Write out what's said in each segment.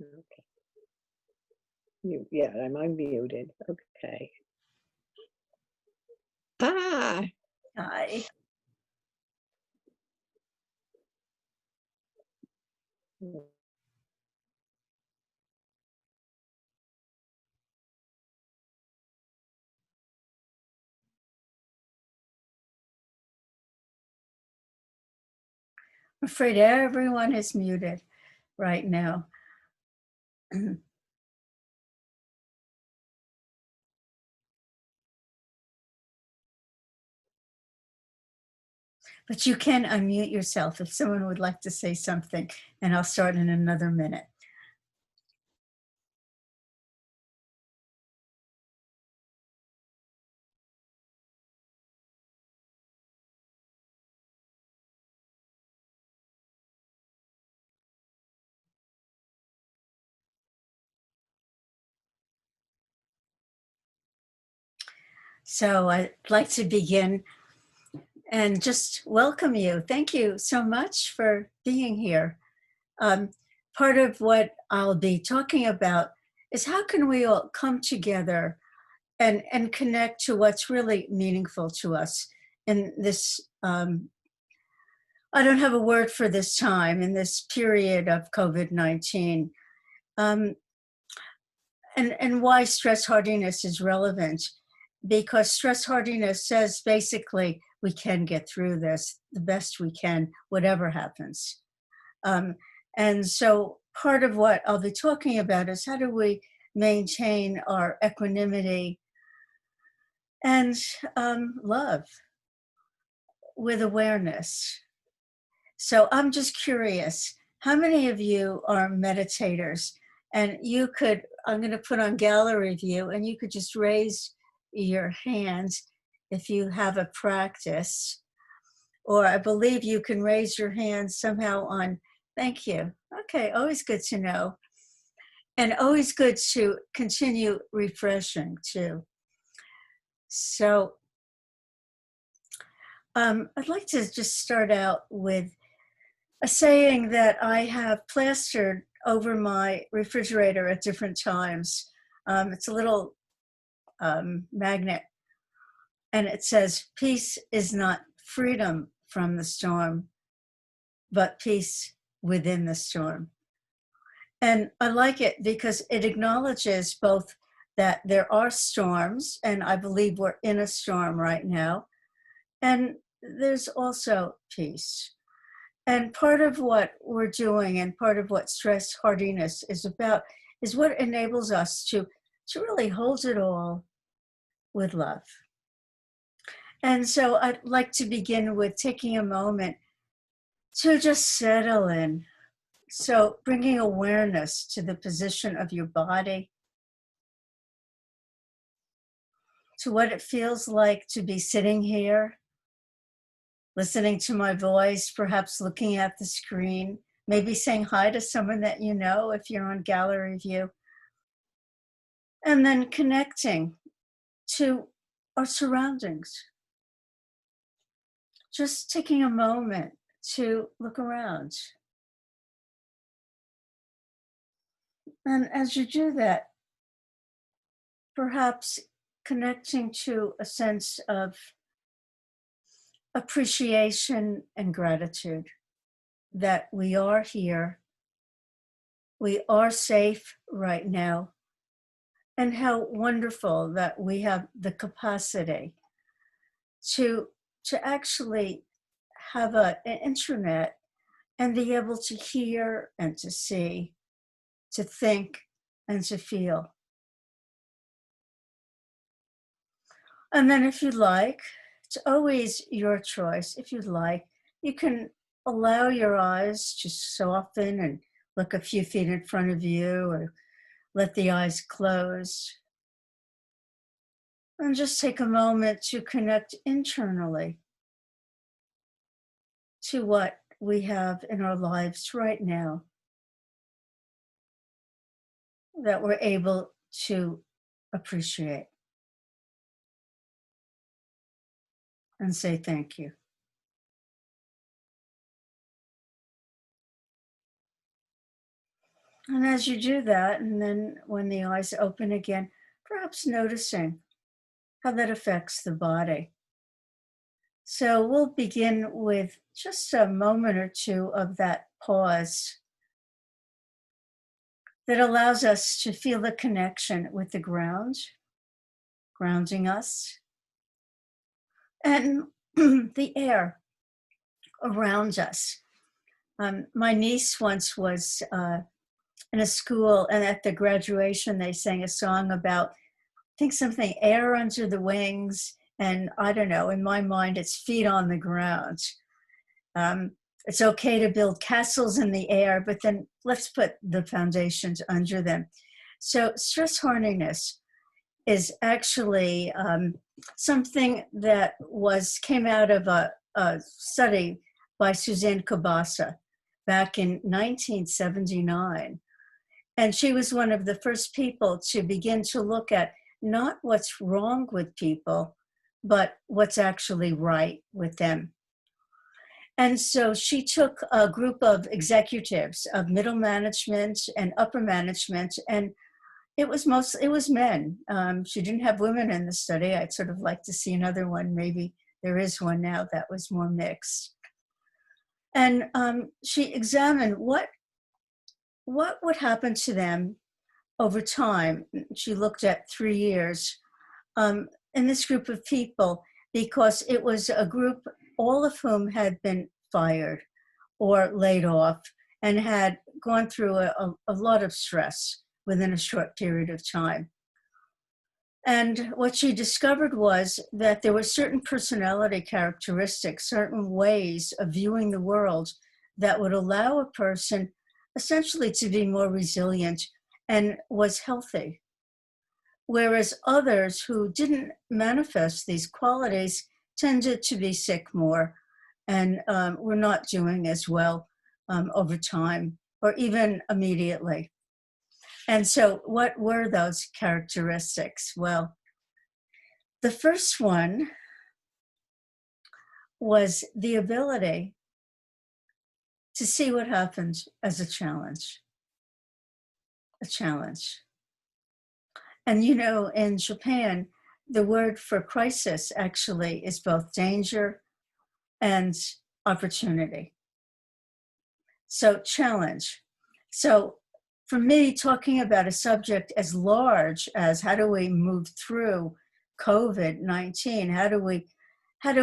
Okay. Yeah, I'm unmuted. Okay. Ah, Hi. I'm afraid everyone is muted right now. But you can unmute yourself if someone would like to say something, and I'll start in another minute. So I'd like to begin and just welcome you. Thank you so much for being here. Part of what I'll be talking about is how can we all come together and connect to what's really meaningful to us in this, I don't have a word for this time, in this period of COVID-19. And why stress hardiness is relevant, because stress hardiness says basically we can get through this the best we can, whatever happens. And so part of what I'll be talking about is how do we maintain our equanimity and love with awareness. So I'm just curious, how many of you are meditators? And you could, I'm going to put on gallery view, and you could just raise your hands if you have a practice. Or I believe you can raise your hand somehow on, thank you. Okay, always good to know. And always good to continue refreshing too. So I'd like to just start out with a saying that I have plastered over my refrigerator at different times. It's a little magnet, and it says, "Peace is not freedom from the storm, but peace within the storm." And I like it because it acknowledges both that there are storms, and I believe we're in a storm right now, and there's also peace. And part of what we're doing and part of what stress hardiness is about is what enables us to really hold it all with love. And so I'd like to begin with taking a moment to just settle in. So bringing awareness to the position of your body, to what it feels like to be sitting here, listening to my voice, perhaps looking at the screen, maybe saying hi to someone that you know if you're on gallery view, and then connecting to our surroundings. Just taking a moment to look around. And as you do that, perhaps connecting to a sense of appreciation and gratitude that we are here, we are safe right now, and how wonderful that we have the capacity to actually have an internet and be able to hear and to see, to think and to feel. And then if you'd like, it's always your choice. If you'd like, you can allow your eyes to soften and look a few feet in front of you, or let the eyes close. And just take a moment to connect internally to what we have in our lives right now that we're able to appreciate and say thank you. And as you do that, and then when the eyes open again, perhaps noticing how that affects the body. So we'll begin with just a moment or two of that pause that allows us to feel the connection with the ground, grounding us, and the air around us. My niece once was in a school, and at the graduation, they sang a song about, I think something, air under the wings. And I don't know, in my mind, it's feet on the ground. Um, it's okay to build castles in the air, but then let's put the foundations under them. So stress hardiness is actually something that came out of a study by Suzanne Kabasa back in 1979. And she was one of the first people to begin to look at not what's wrong with people, but what's actually right with them. And so she took a group of executives of middle management and upper management, and it was men. She didn't have women in the study. I'd sort of like to see another one. Maybe there is one now that was more mixed. And she examined what would happen to them over time. She looked at 3 years in this group of people, because it was a group, all of whom had been fired or laid off and had gone through a lot of stress within a short period of time. And what she discovered was that there were certain personality characteristics, certain ways of viewing the world that would allow a person essentially to be more resilient and was healthy. Whereas others who didn't manifest these qualities tended to be sick more and were not doing as well over time or even immediately. And so what were those characteristics? Well, the first one was the ability to see what happens as a challenge. A challenge. And you know, in Japan, the word for crisis actually is both danger and opportunity. So challenge. So for me, talking about a subject as large as how do we move through COVID-19, how do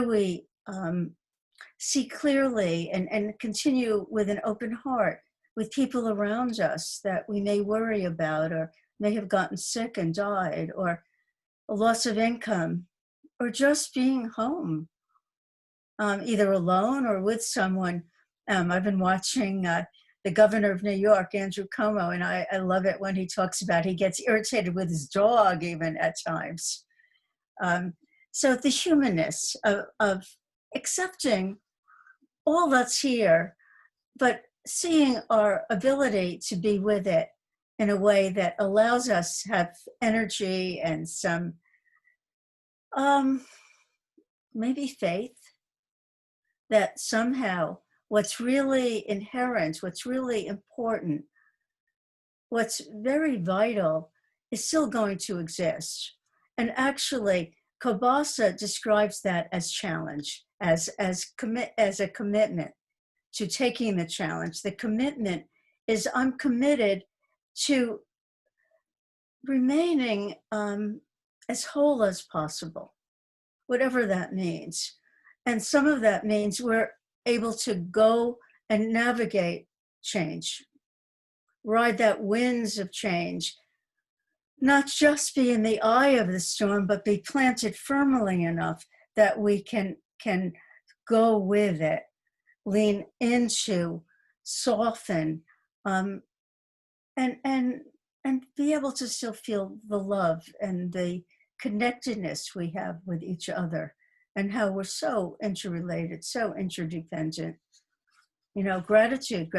we see clearly and continue with an open heart with people around us that we may worry about or may have gotten sick and died, or a loss of income, or just being home, either alone or with someone. I've been watching the governor of New York, Andrew Cuomo, and I love it when he talks about he gets irritated with his dog even at times. So the humanness of accepting all that's here, but seeing our ability to be with it in a way that allows us to have energy and some maybe faith that somehow what's really inherent, what's really important, what's very vital is still going to exist. And actually, Kabasa describes that as challenge, as a commitment to taking the challenge. The commitment is I'm committed to remaining as whole as possible, whatever that means. And some of that means we're able to go and navigate change, ride that winds of change, not just be in the eye of the storm, but be planted firmly enough that we can go with it, lean into, soften, and be able to still feel the love and the connectedness we have with each other, and how we're so interrelated, so interdependent. You know, gratitude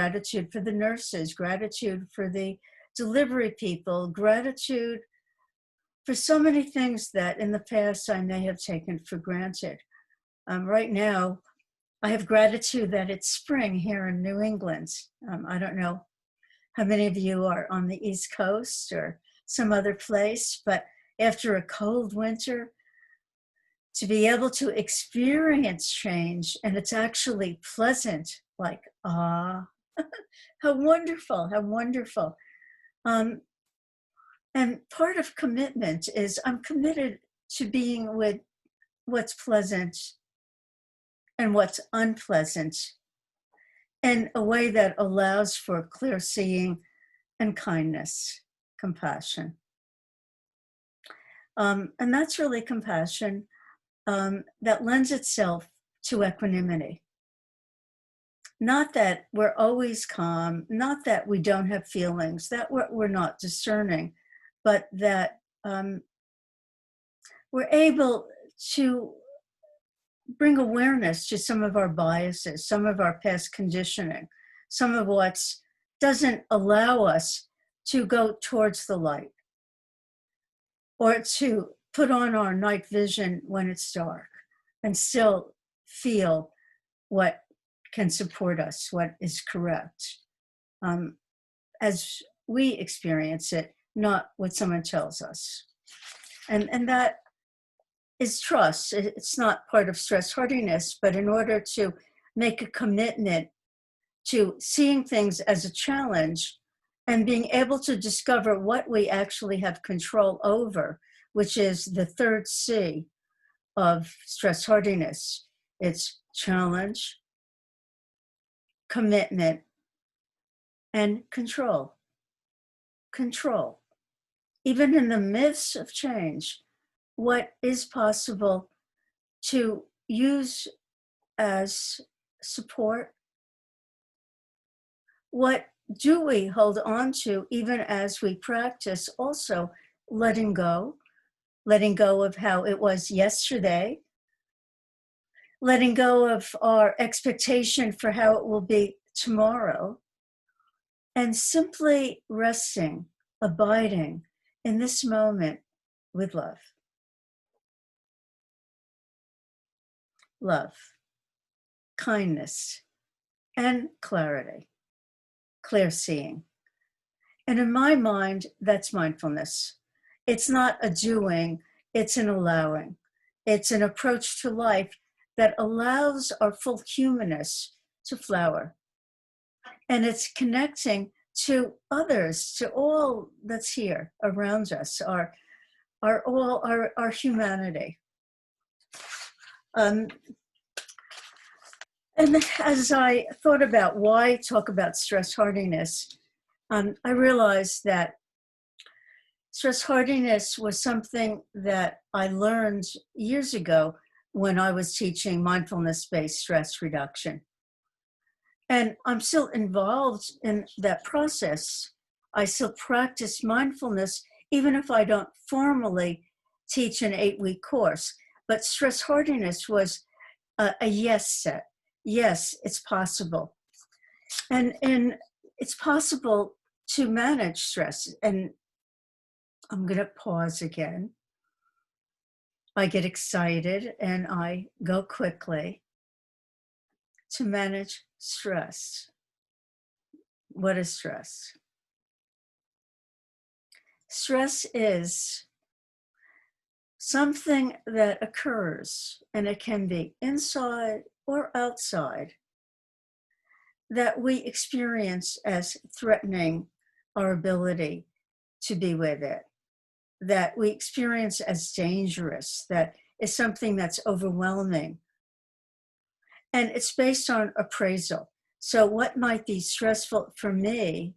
for the nurses, gratitude for the delivery people, gratitude for so many things that in the past I may have taken for granted. Right now, I have gratitude that it's spring here in New England. I don't know how many of you are on the East Coast or some other place, but after a cold winter, to be able to experience change, and it's actually pleasant, like, ah, how wonderful, how wonderful. And part of commitment is I'm committed to being with what's pleasant and what's unpleasant in a way that allows for clear seeing and kindness, compassion. And that's really compassion that lends itself to equanimity. Not that we're always calm, not that we don't have feelings, that we're not discerning, but that we're able to bring awareness to some of our biases, some of our past conditioning, some of what doesn't allow us to go towards the light or to put on our night vision when it's dark and still feel what can support us, what is correct, as we experience it, not what someone tells us. And that is trust. It's not part of stress hardiness, but in order to make a commitment to seeing things as a challenge and being able to discover what we actually have control over, which is the third C of stress hardiness. It's challenge, commitment, and control. Control. Even in the midst of change, what is possible to use as support? What do we hold on to even as we practice also letting go of how it was yesterday, letting go of our expectation for how it will be tomorrow, and simply resting, abiding in this moment with love. Love, kindness, and clarity, clear seeing. And in my mind, that's mindfulness. It's not a doing, it's an allowing. It's an approach to life that allows our full humanness to flower. And it's connecting to others, to all that's here around us, our humanity. And as I thought about why talk about stress hardiness, I realized that stress hardiness was something that I learned years ago when I was teaching mindfulness-based stress reduction. And I'm still involved in that process. I still practice mindfulness, even if I don't formally teach an 8-week course. But stress hardiness was a yes set. Yes, it's possible. And it's possible to manage stress. And I'm going to pause again. I get excited and I go quickly. To manage stress. What is stress? Stress is something that occurs, and it can be inside or outside, that we experience as threatening our ability to be with it, that we experience as dangerous, that is something that's overwhelming. And it's based on appraisal. So what might be stressful for me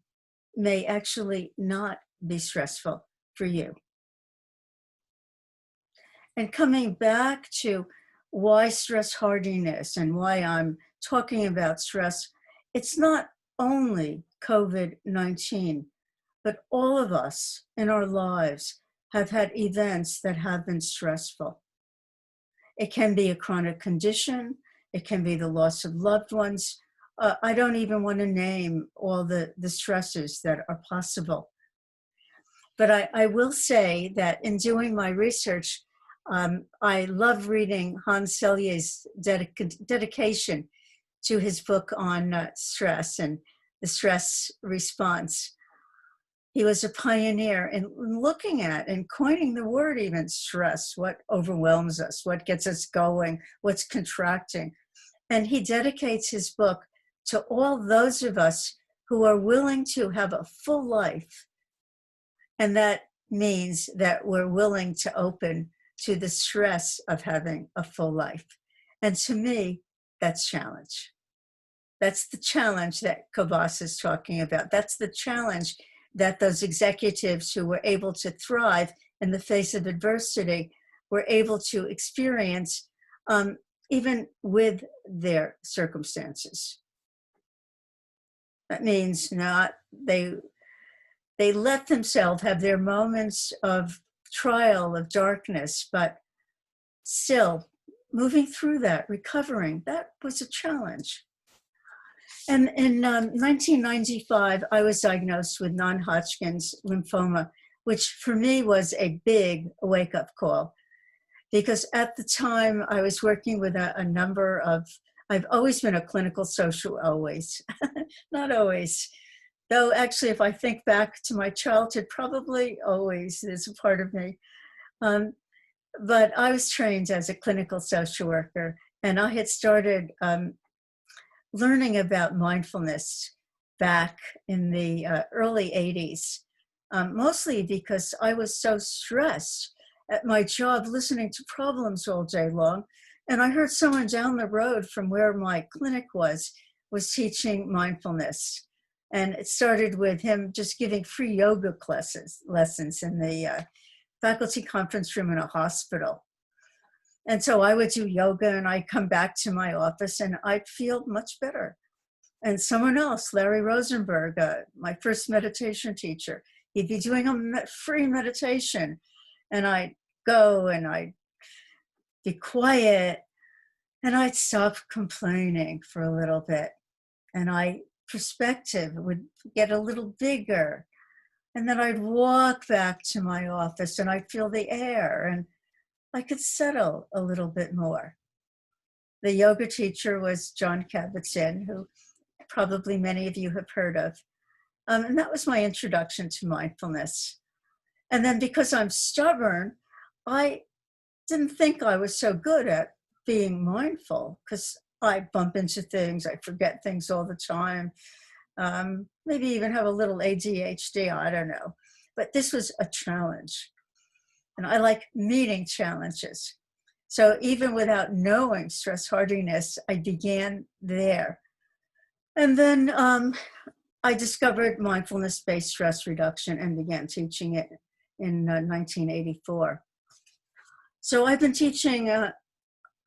may actually not be stressful for you. And coming back to why stress hardiness and why I'm talking about stress, it's not only COVID-19, but all of us in our lives have had events that have been stressful. It can be a chronic condition. It can be the loss of loved ones. I don't even want to name all the stresses that are possible. But I will say that in doing my research, I love reading Hans Selye's dedication to his book on stress. And the stress response. He was a pioneer in looking at and coining the word even stress, what overwhelms us, what gets us going, what's contracting. And he dedicates his book to all those of us who are willing to have a full life. And that means that we're willing to open to the stress of having a full life. And to me, that's challenge. That's the challenge that Kavas is talking about. That's the challenge that those executives who were able to thrive in the face of adversity were able to experience, even with their circumstances. That means they let themselves have their moments of trial, of darkness, but still moving through that, recovering, that was a challenge. And in 1995, I was diagnosed with non-Hodgkin's lymphoma, which for me was a big wake-up call. Because at the time, I was working with a number of, I've always been a clinical social, always, not always. Though actually, if I think back to my childhood, probably always is a part of me. But I was trained as a clinical social worker, and I had started learning about mindfulness back in the early 80s, mostly because I was so stressed at my job listening to problems all day long. And I heard someone down the road from where my clinic was teaching mindfulness. And it started with him just giving free yoga lessons in the faculty conference room in a hospital. And so I would do yoga and I'd come back to my office and I'd feel much better. And someone else, Larry Rosenberg, my first meditation teacher, he'd be doing a free meditation. And I'd go and I'd be quiet and I'd stop complaining for a little bit. And perspective would get a little bigger. And then I'd walk back to my office and I'd feel the air and I could settle a little bit more. The yoga teacher was John Kabat-Zinn, who probably many of you have heard of. And that was my introduction to mindfulness. And then because I'm stubborn, I didn't think I was so good at being mindful because I bump into things, I forget things all the time, maybe even have a little ADHD, I don't know. But this was a challenge. And I like meeting challenges. So even without knowing stress hardiness, I began there. And then I discovered mindfulness-based stress reduction and began teaching it in 1984. So I've been teaching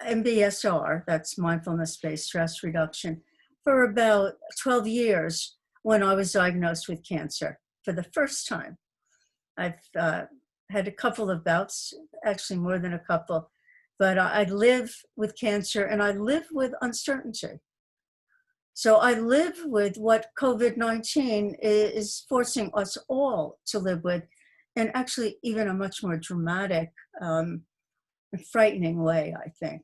MBSR, that's mindfulness-based stress reduction, for about 12 years when I was diagnosed with cancer for the first time. I've had a couple of bouts, actually more than a couple, but I live with cancer and I live with uncertainty. So I live with what COVID-19 is forcing us all to live with, and actually even a much more dramatic and frightening way, I think.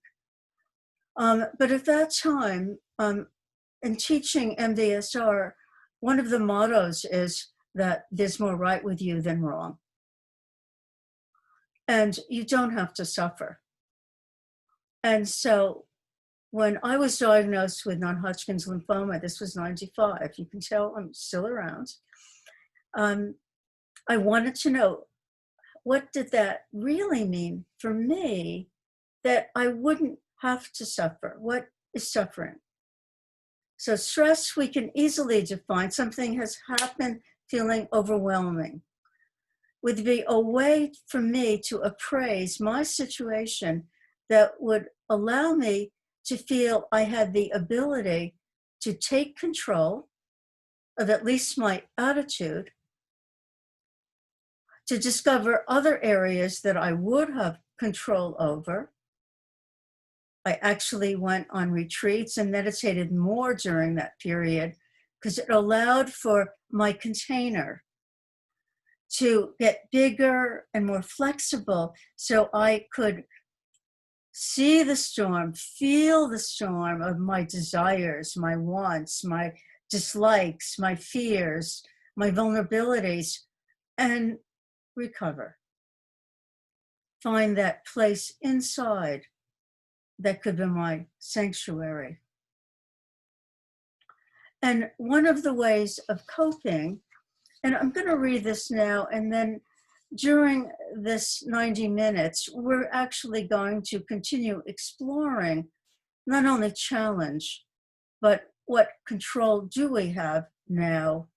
But at that time, in teaching MBSR, one of the mottos is that there's more right with you than wrong. And you don't have to suffer. And so when I was diagnosed with non-Hodgkin's lymphoma, this was 95, you can tell I'm still around. I wanted to know, what did that really mean for me that I wouldn't have to suffer? What is suffering? So stress, we can easily define something has happened, feeling overwhelming. Would be a way for me to appraise my situation that would allow me to feel I had the ability to take control of at least my attitude, to discover other areas that I would have control over. I actually went on retreats and meditated more during that period because it allowed for my container to get bigger and more flexible so I could see the storm, feel the storm of my desires, my wants, my dislikes, my fears, my vulnerabilities, and recover. Find that place inside that could be my sanctuary. And one of the ways of coping, and I'm going to read this now, and then during this 90 minutes, we're actually going to continue exploring not only challenge, but what control do we have now?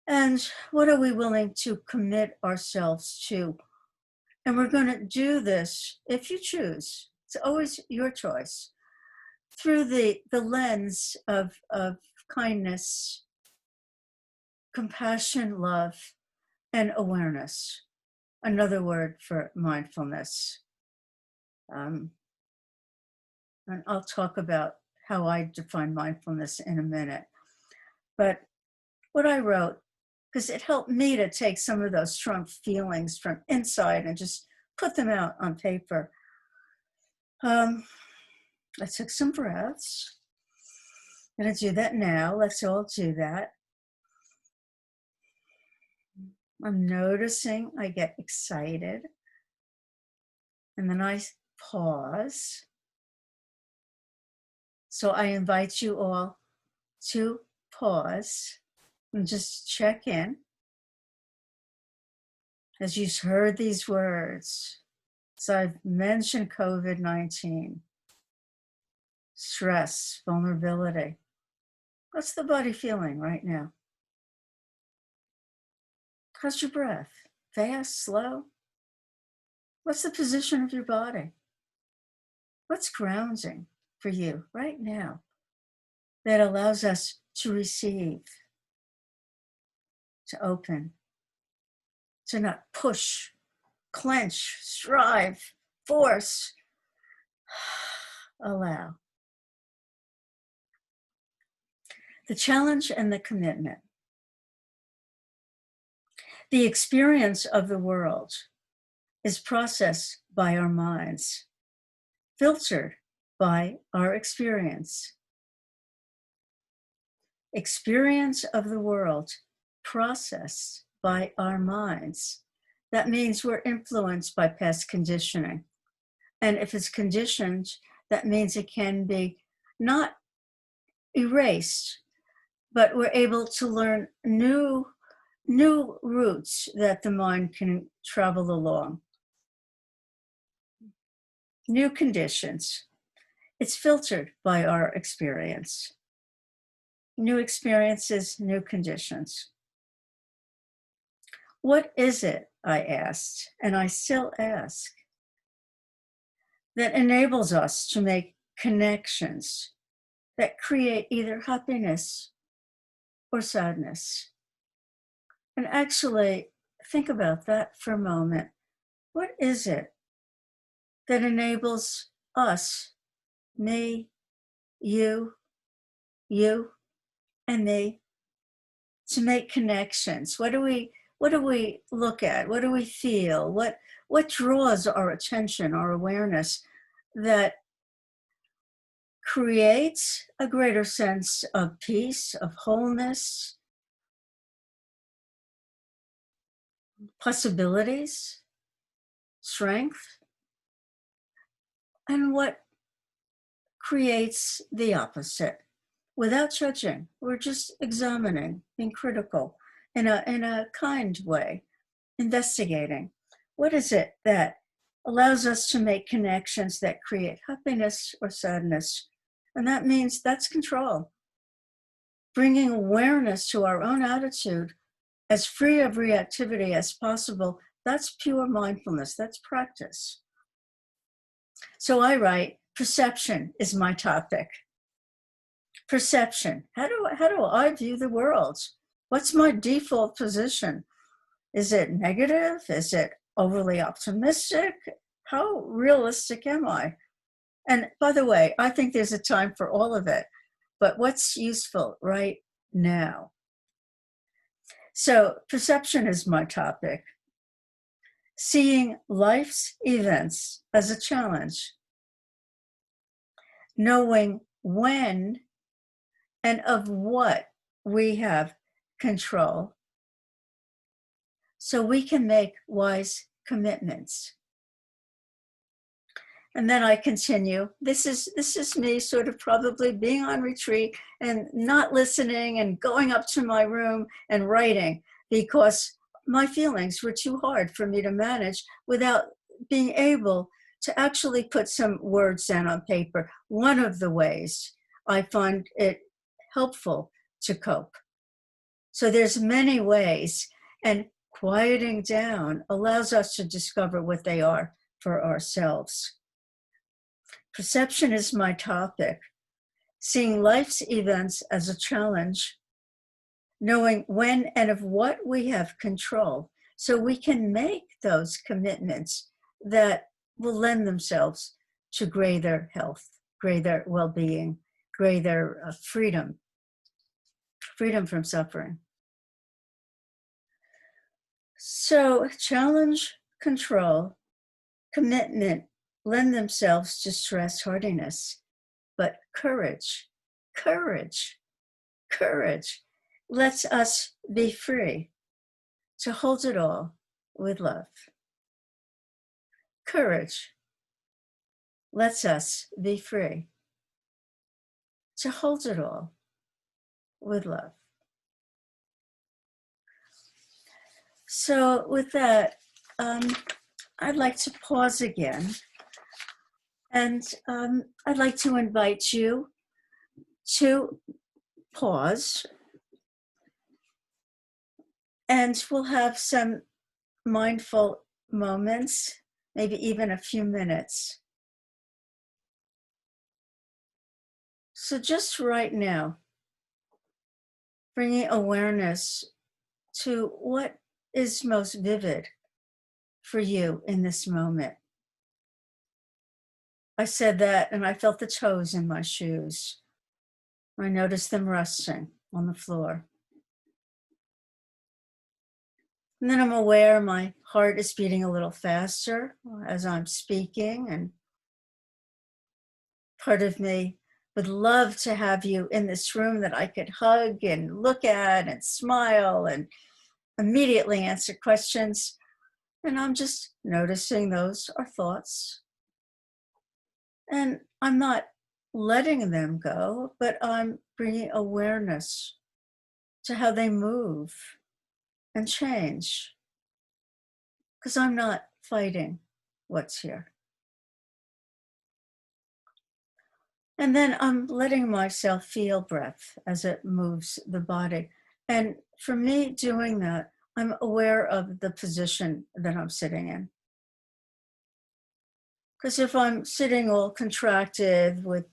And what are we willing to commit ourselves to? And we're going to do this, if you choose, it's always your choice, through the lens of kindness, compassion, love, and awareness. Another word for mindfulness. And I'll talk about how I define mindfulness in a minute. But what I wrote, because it helped me to take some of those strong feelings from inside and just put them out on paper. I took some breaths. I'm going to do that now. Let's all do that. I'm noticing I get excited. And then I pause. So I invite you all to pause and just check in. As you heard these words, so I've mentioned COVID-19, stress, vulnerability. What's the body feeling right now? How's your breath? Fast, slow? What's the position of your body? What's grounding for you right now that allows us to receive, to open, to not push, clench, strive, force? Allow. The challenge and the commitment. The experience of the world is processed by our minds, filtered by our experience. Experience of the world processed by our minds. That means we're influenced by past conditioning. And if it's conditioned, that means it can be not erased, but we're able to learn new routes that the mind can travel along. New conditions. It's filtered by our experience. New experiences, new conditions. What is it, I asked, and I still ask, that enables us to make connections that create either happiness or sadness? And actually, think about that for a moment. What is it that enables us, me, you, and me, to make connections? What do we look at? What do we feel? What draws our attention, our awareness, that creates a greater sense of peace, of wholeness, possibilities, strength? And what creates the opposite? Without judging, we're just examining, being critical in a kind way, investigating. What is it that allows us to make connections that create happiness or sadness? And that means that's control. Bringing awareness to our own attitude as free of reactivity as possible, that's pure mindfulness, that's practice. So I write, perception is my topic. Perception. How do I view the world? What's my default position? Is it negative? Is it overly optimistic? How realistic am I? And by the way, I think there's a time for all of it, but what's useful right now? So perception is my topic. Seeing life's events as a challenge. Knowing when and of what we have control, so we can make wise commitments. And then I continue. This is me sort of probably being on retreat and not listening and going up to my room and writing because my feelings were too hard for me to manage without being able to actually put some words down on paper. One of the ways I find it helpful to cope. So there's many ways, and quieting down allows us to discover what they are for ourselves. Perception is my topic. Seeing life's events as a challenge, knowing when and of what we have control, so we can make those commitments that will lend themselves to greater health, greater well-being, greater freedom from suffering. So challenge, control, commitment lend themselves to stress hardiness, but courage lets us be free to hold it all with love. Courage lets us be free to hold it all with love. So with that, I'd like to pause again, and I'd like to invite you to pause, and we'll have some mindful moments, maybe even a few minutes. So just right now, bringing awareness to what is most vivid for you in this moment. I said that and I felt the toes in my shoes. I noticed them resting on the floor. And then I'm aware my heart is beating a little faster as I'm speaking, and part of me would love to have you in this room that I could hug and look at and smile and immediately answer questions. And I'm just noticing those are thoughts. And I'm not letting them go, but I'm bringing awareness to how they move and change, because I'm not fighting what's here. And then I'm letting myself feel breath as it moves the body. And for me doing that, I'm aware of the position that I'm sitting in. Because if I'm sitting all contracted with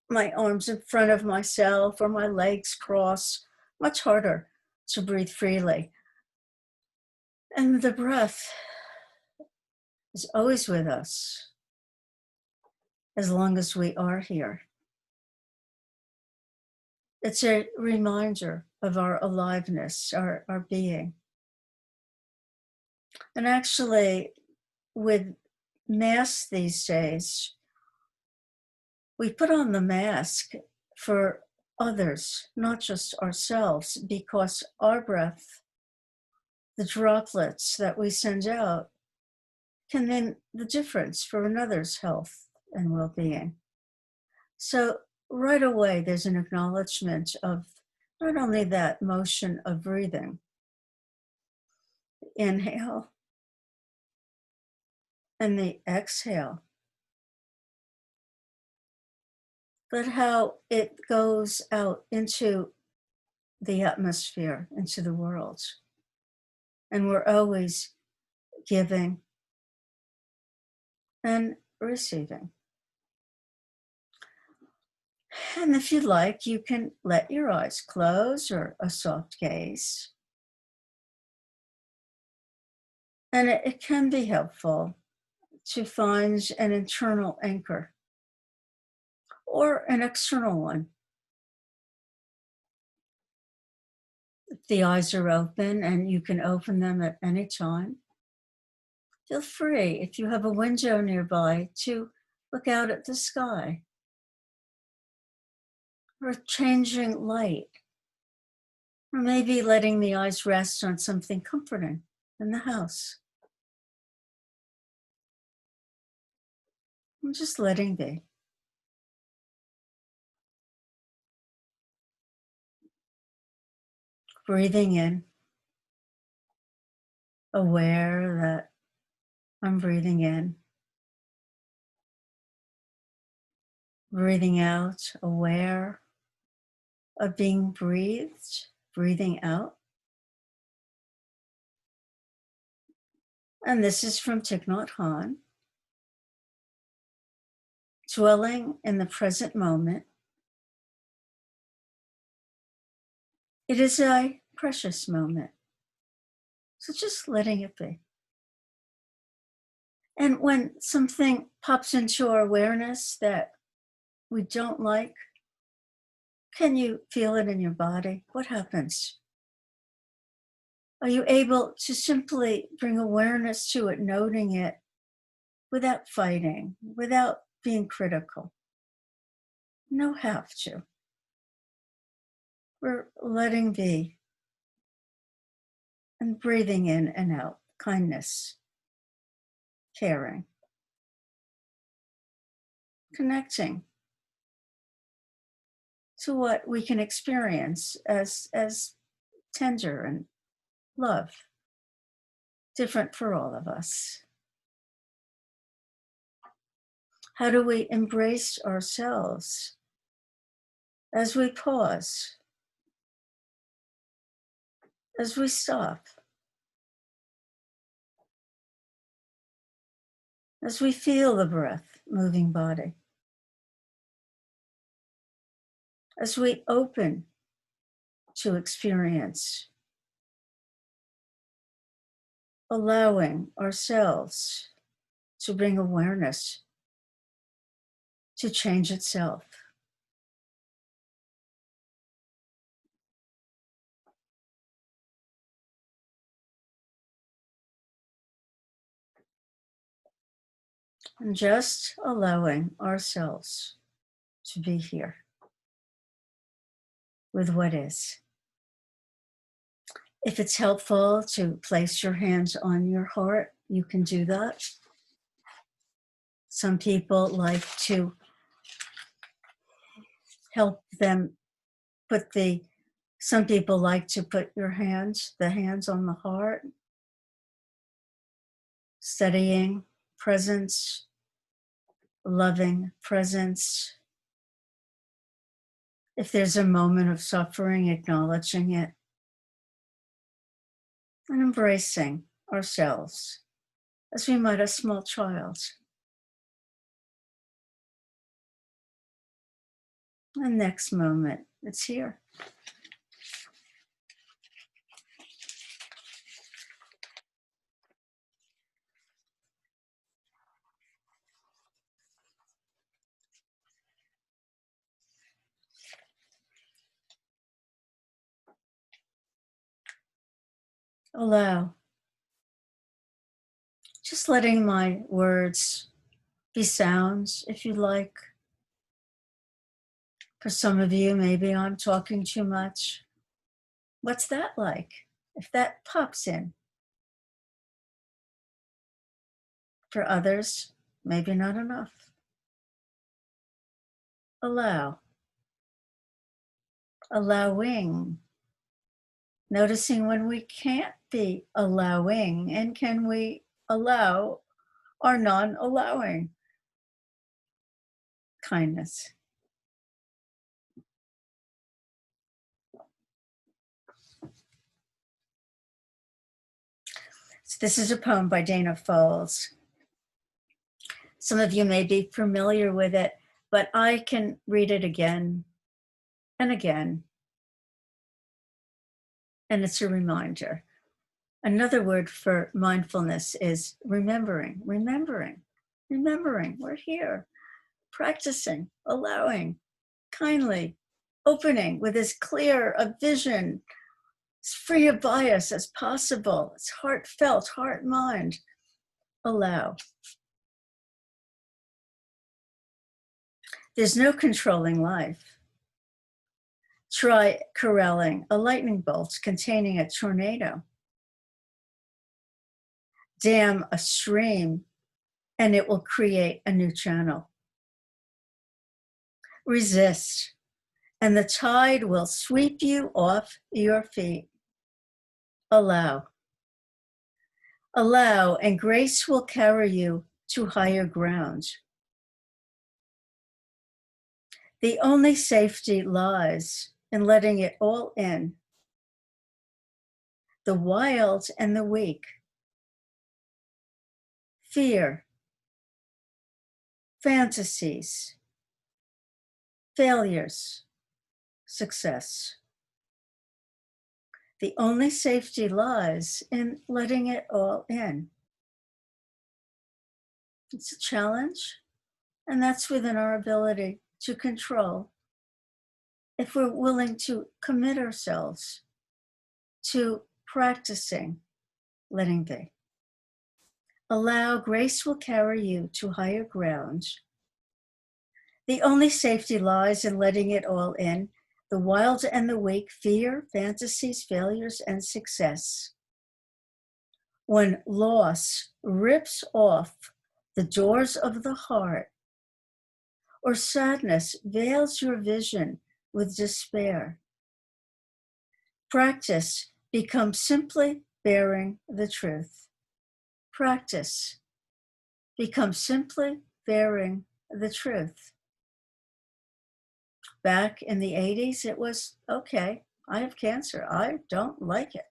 my arms in front of myself or my legs crossed, much harder to breathe freely. And the breath is always with us as long as we are here. It's a reminder of our aliveness, our being. And actually, with masks these days, we put on the mask for others, not just ourselves, because our breath, the droplets that we send out, can mean the difference for another's health and well-being. So right away, there's an acknowledgement of not only that motion of breathing, inhale, and the exhale, but how it goes out into the atmosphere, into the world. And we're always giving and receiving. And if you like, you can let your eyes close or a soft gaze. And it can be helpful to find an internal anchor or an external one. If the eyes are open and you can open them at any time, feel free, if you have a window nearby, to look out at the sky. or changing light, or maybe letting the eyes rest on something comforting in the house. I'm just letting be. Breathing in, aware that I'm breathing in. Breathing out, aware of being breathed, breathing out. And this is from Thich Nhat Hanh. Dwelling in the present moment. It is a precious moment. So just letting it be. And when something pops into our awareness that we don't like, can you feel it in your body? What happens? Are you able to simply bring awareness to it, noting it, without fighting, without being critical? No have to. We're letting be and breathing in and out, kindness, caring, connecting to what we can experience as tender and love, different for all of us. How do we embrace ourselves as we pause, as we stop, as we feel the breath moving body, as we open to experience, allowing ourselves to bring awareness to change itself. And just allowing ourselves to be here with what is. If it's helpful to place your hands on your heart, you can do that. Some people like to help them some people like to put the hands on the heart, steadying presence, loving presence. If there's a moment of suffering, acknowledging it and embracing ourselves as we might a small child. And next moment, it's here. Allow. Just letting my words be sounds, if you like. For some of you, maybe I'm talking too much. What's that like? If that pops in. For others, maybe not enough. Allow. Allowing. Noticing when we can't be allowing, and can we allow our non-allowing? Kindness. So this is a poem by Dana Folds. Some of you may be familiar with it, but I can read it again and again. And it's a reminder. Another word for mindfulness is remembering, remembering, remembering. We're here, practicing, allowing, kindly, opening with as clear a vision, as free of bias as possible. It's heartfelt, heart, mind. Allow. There's no controlling life. Try corralling a lightning bolt containing a tornado. Dam a stream, and it will create a new channel. Resist, and the tide will sweep you off your feet. Allow. Allow, and grace will carry you to higher ground. The only safety lies in letting it all in. The wild and the weak. Fear. Fantasies. Failures. Success. The only safety lies in letting it all in. It's a challenge, and that's within our ability to control if we're willing to commit ourselves to practicing letting be. Allow, grace will carry you to higher ground. The only safety lies in letting it all in. The wild and the weak, fear, fantasies, failures, and success. When loss rips off the doors of the heart, or sadness veils your vision with despair, practice becomes simply bearing the truth. Practice becomes simply bearing the truth. Back in the 80s, it was, okay, I have cancer. I don't like it.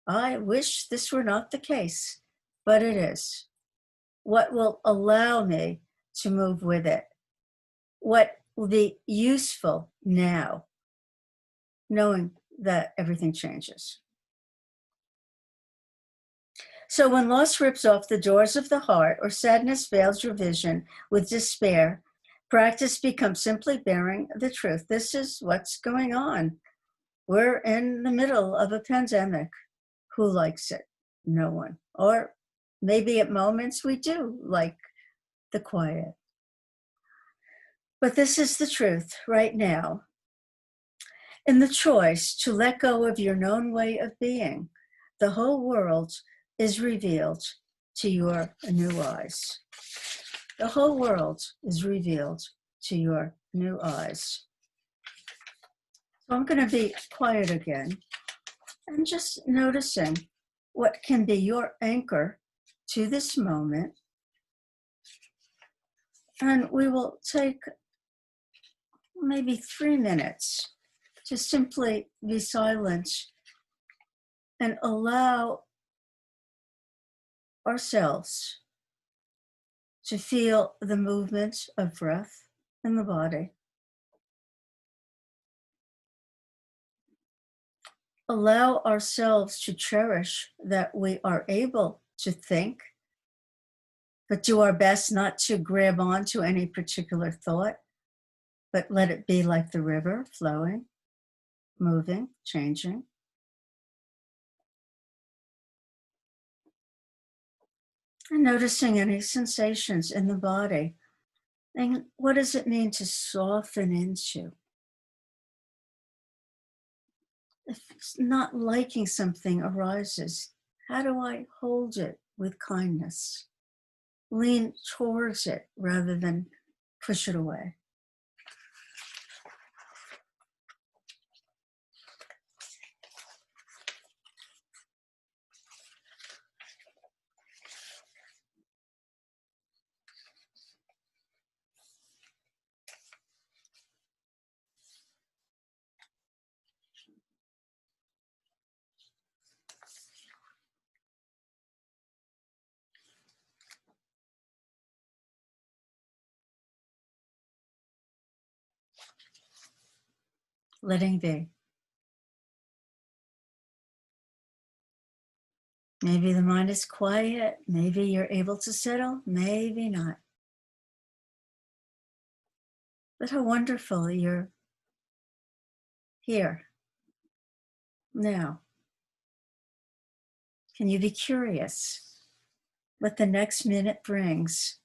I wish this were not the case, but it is. What will allow me to move with it? What will be useful now, knowing that everything changes? So when loss rips off the doors of the heart, or sadness veils your vision with despair, practice becomes simply bearing the truth. This is what's going on. We're in the middle of a pandemic. Who likes it? No one. Or maybe at moments we do like the quiet. But this is the truth right now. In the choice to let go of your known way of being, the whole world is revealed to your new eyes. The whole world is revealed to your new eyes. So I'm going to be quiet again and just noticing what can be your anchor to this moment. And we will take maybe 3 minutes to simply be silent and allow ourselves to feel the movement of breath in the body. Allow ourselves to cherish that we are able to think, but do our best not to grab onto any particular thought, but let it be like the river, flowing, moving, changing. And noticing any sensations in the body. And what does it mean to soften into? If not liking something arises, how do I hold it with kindness? Lean towards it rather than push it away. Letting be. Maybe the mind is quiet, maybe you're able to settle, maybe not. But how wonderful you're here, now. Can you be curious what the next minute brings?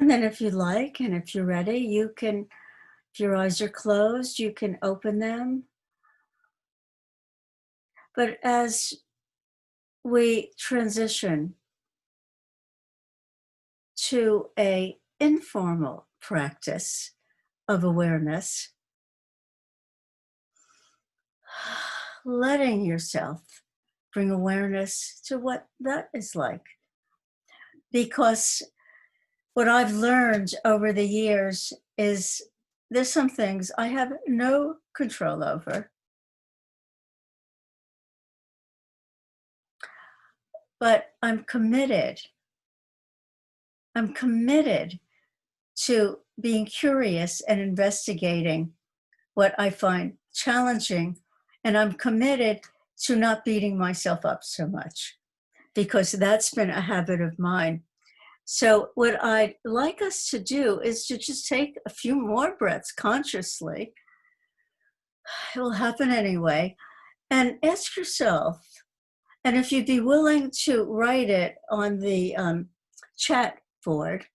And then if you like, and if you're ready, you can, if your eyes are closed, you can open them. But as we transition to a informal practice of awareness, letting yourself bring awareness to what that is like. Because what I've learned over the years is there's some things I have no control over. But I'm committed to being curious and investigating what I find challenging. And I'm committed to not beating myself up so much, because that's been a habit of mine. So what I'd like us to do is to just take a few more breaths consciously. It will happen anyway. And ask yourself, and if you'd be willing to write it on the chat board,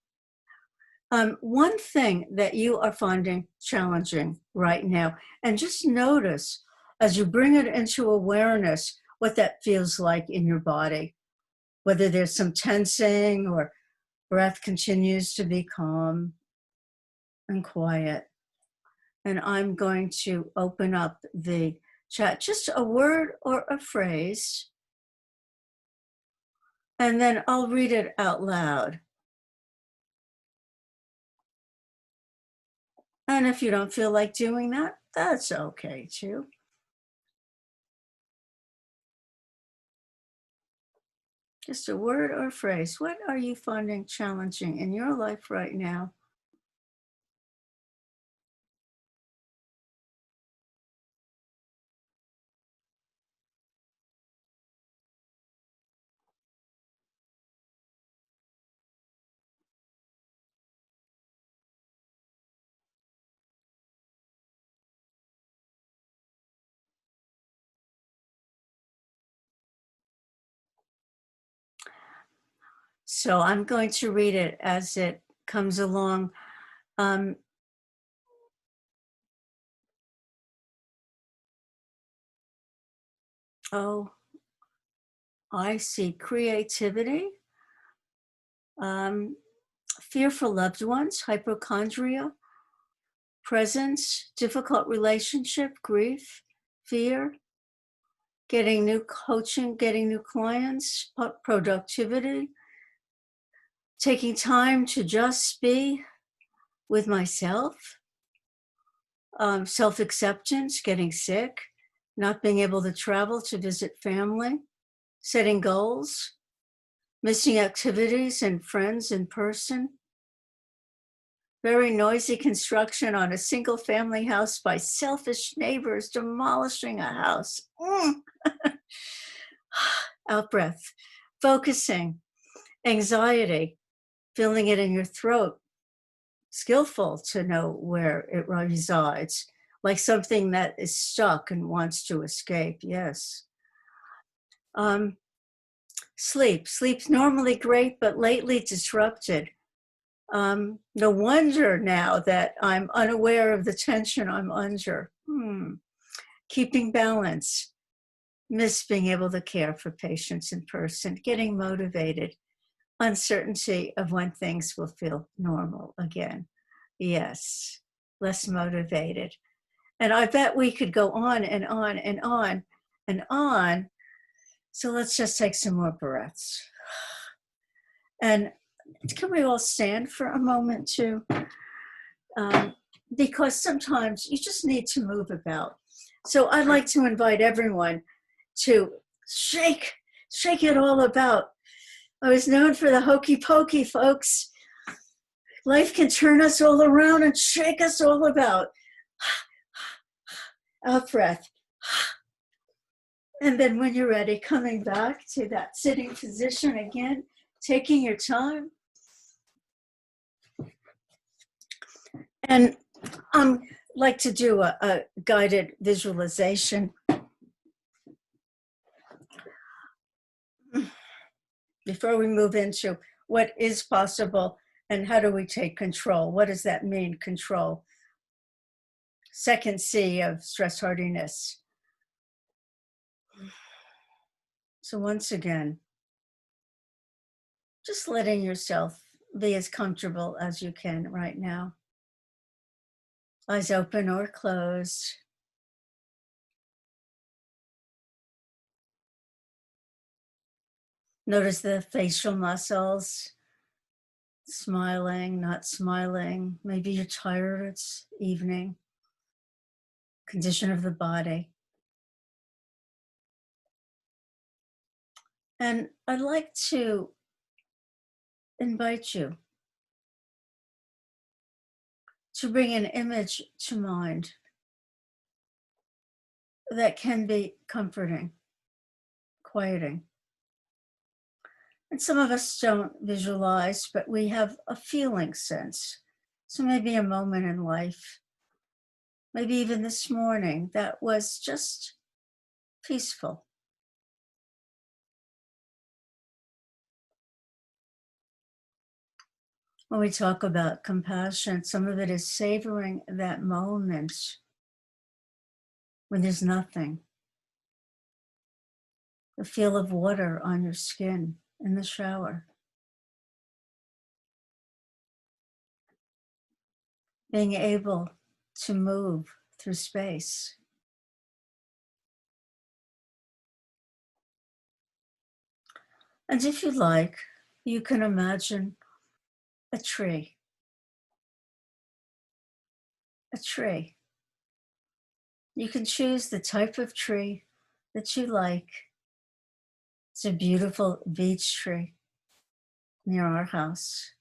one thing that you are finding challenging right now, and just notice as you bring it into awareness what that feels like in your body, whether there's some tensing or breath continues to be calm and quiet. And I'm going to open up the chat, just a word or a phrase, and then I'll read it out loud. And if you don't feel like doing that, that's okay too. Just a word or phrase. What are you finding challenging in your life right now? So I'm going to read it as it comes along. Oh, I see creativity, fear for loved ones, hypochondria, presence, difficult relationship, grief, fear, getting new coaching, getting new clients, productivity, taking time to just be with myself, self-acceptance, getting sick, not being able to travel to visit family, setting goals, missing activities and friends in person, very noisy construction on a single family house by selfish neighbors demolishing a house. Out breath, focusing, anxiety, feeling it in your throat, skillful to know where it resides, like something that is stuck and wants to escape. Yes. Sleep's normally great, but lately disrupted. No wonder now that I'm unaware of the tension I'm under. Keeping balance, miss being able to care for patients in person, getting motivated, uncertainty of when things will feel normal again. Yes, less motivated. And I bet we could go on and on and on and on. So let's just take some more breaths. And can we all stand for a moment too? Because sometimes you just need to move about. So I'd like to invite everyone to shake it all about. I was known for the hokey pokey, folks. Life can turn us all around and shake us all about. Out breath. And then when you're ready, coming back to that sitting position again, taking your time. And I'd like to do a guided visualization. Before we move into what is possible And how do we take control? What does that mean, control? Second C of stress hardiness. So once again, just letting yourself be as comfortable as you can right now. Eyes open or closed. Notice the facial muscles, smiling, not smiling. Maybe you're tired, it's evening. Condition of the body. And I'd like to invite you to bring an image to mind that can be comforting, quieting. And some of us don't visualize, but we have a feeling sense. So maybe a moment in life, maybe even this morning, that was just peaceful. When we talk about compassion, some of it is savoring that moment when there's nothing. The feel of water on your skin in the shower. Being able to move through space. And if you like, you can imagine a tree. A tree. You can choose the type of tree that you like. It's a beautiful beech tree near our house.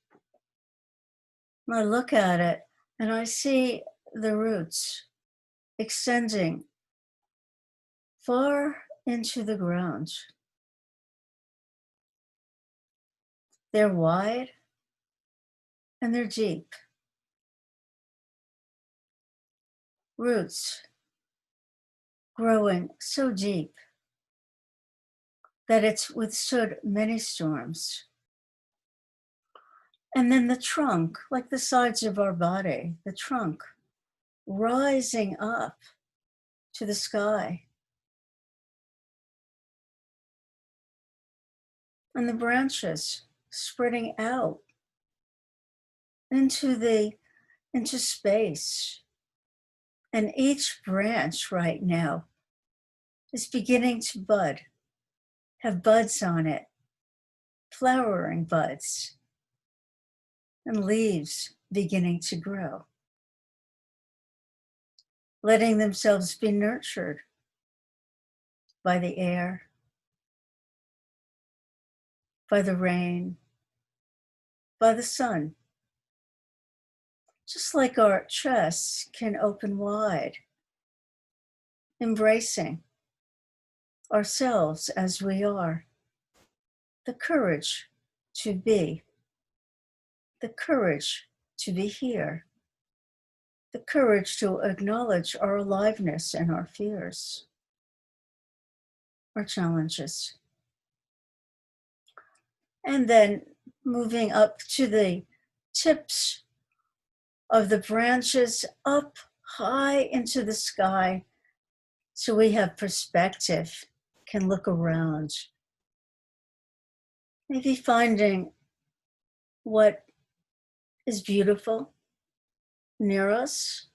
And I look at it and I see the roots extending far into the ground. They're wide and they're deep. Roots growing so deep that it's withstood many storms. And then the trunk, like the sides of our body, the trunk rising up to the sky. And the branches spreading out into space. And each branch right now is beginning to bud, have buds on it, flowering buds, and leaves beginning to grow, letting themselves be nurtured by the air, by the rain, by the sun. Just like our chests can open wide, embracing ourselves as we are, the courage to be, the courage to be here, the courage to acknowledge our aliveness and our fears, our challenges. And then moving up to the tips of the branches, up high into the sky, so we have perspective, can look around. Maybe finding what is beautiful near us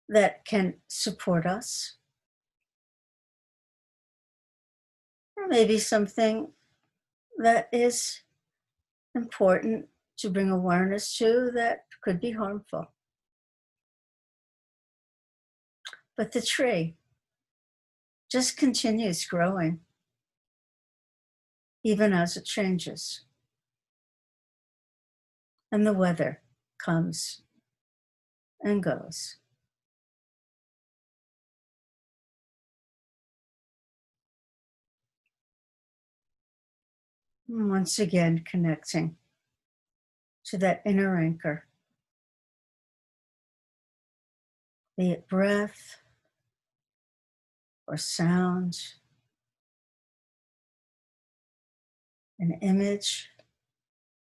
that can support us. Or maybe something that is important to bring awareness to that could be harmful. But the tree just continues growing, even as it changes. And the weather comes and goes. And once again, connecting to that inner anchor, be it breath or sound, an image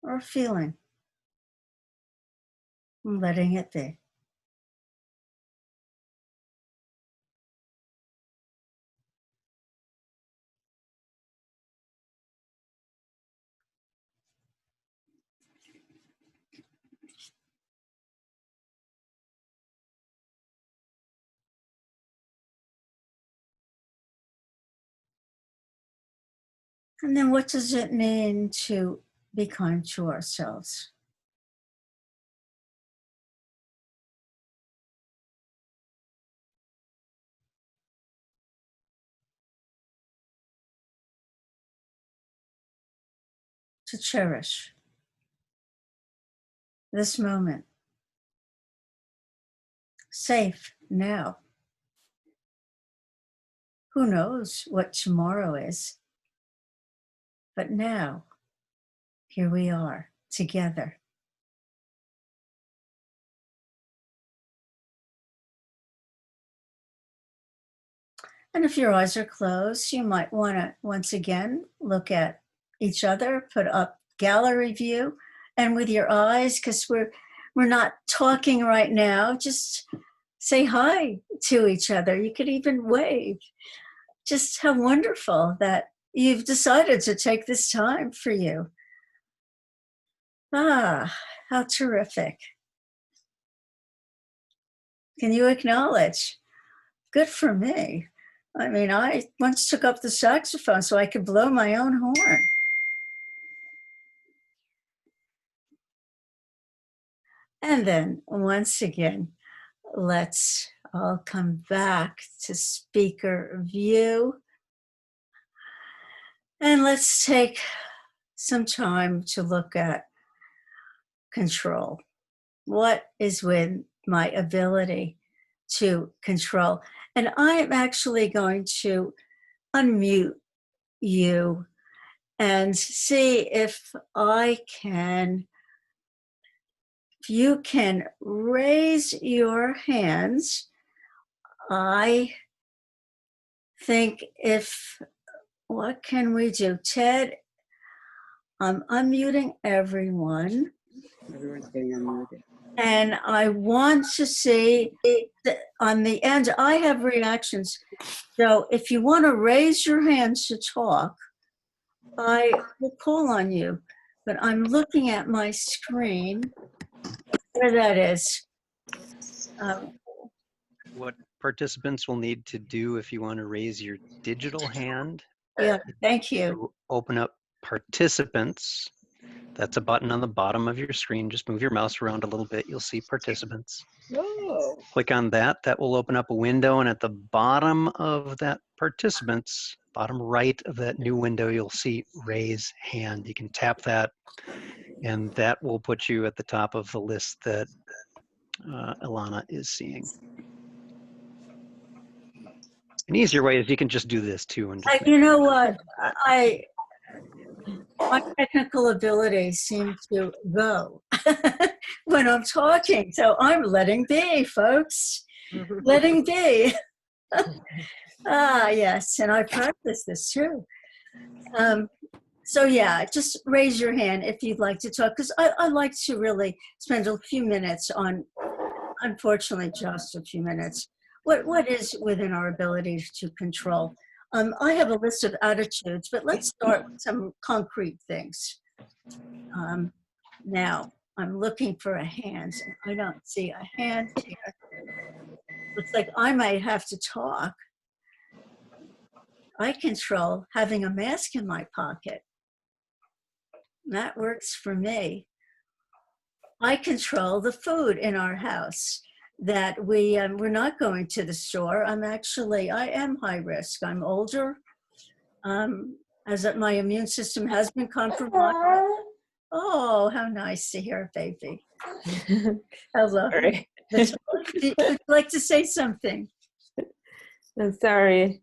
or a feeling. I'm letting it be. And then what does it mean to be kind to ourselves? To cherish this moment. Safe now. Who knows what tomorrow is? But now, here we are together. And if your eyes are closed, you might want to once again look at each other, put up gallery view, and with your eyes, because we're not talking right now, just say hi to each other. You could even wave. Just how wonderful that you've decided to take this time for you. Ah, how terrific. Can you acknowledge? Good for me. I mean, I once took up the saxophone so I could blow my own horn. And then once again, let's all come back to speaker view. And let's take some time to look at control. What is with my ability to control? And I am actually going to unmute you and see if you can raise your hands. I think what can we do? Ted, I'm unmuting everyone. Everyone's getting unmuted. And I want to see that on the end, I have reactions. So if you want to raise your hands to talk, I will call on you. But I'm looking at my screen where that is. What participants will need to do if you want to raise your digital hand. Yeah, thank you. Open up participants. That's a button on the bottom of your screen. Just move your mouse around a little bit. You'll see participants. Oh. Click on that. That will open up a window. And at the bottom of that participants, bottom right of that new window, you'll see raise hand. You can tap that and that will put you at the top of the list that Elana is seeing. An easier way is you can just do this too. And just You know what? My technical abilities seem to go when I'm talking. So I'm letting be, folks. Letting be. Yes, and I practice this too. So yeah, just raise your hand if you'd like to talk, because I like to really spend a few minutes on, unfortunately, just a few minutes, what is within our ability to control. I have a list of attitudes, but let's start with some concrete things. Now, I'm looking for a hand, and I don't see a hand here. Looks like I might have to talk. I control having a mask in my pocket. That works for me. I control the food in our house, that we're not going to the store. I am high risk. I'm older. As my immune system has been compromised. Oh, how nice to hear, baby. Hello. Sorry. Would you like to say something? I'm sorry.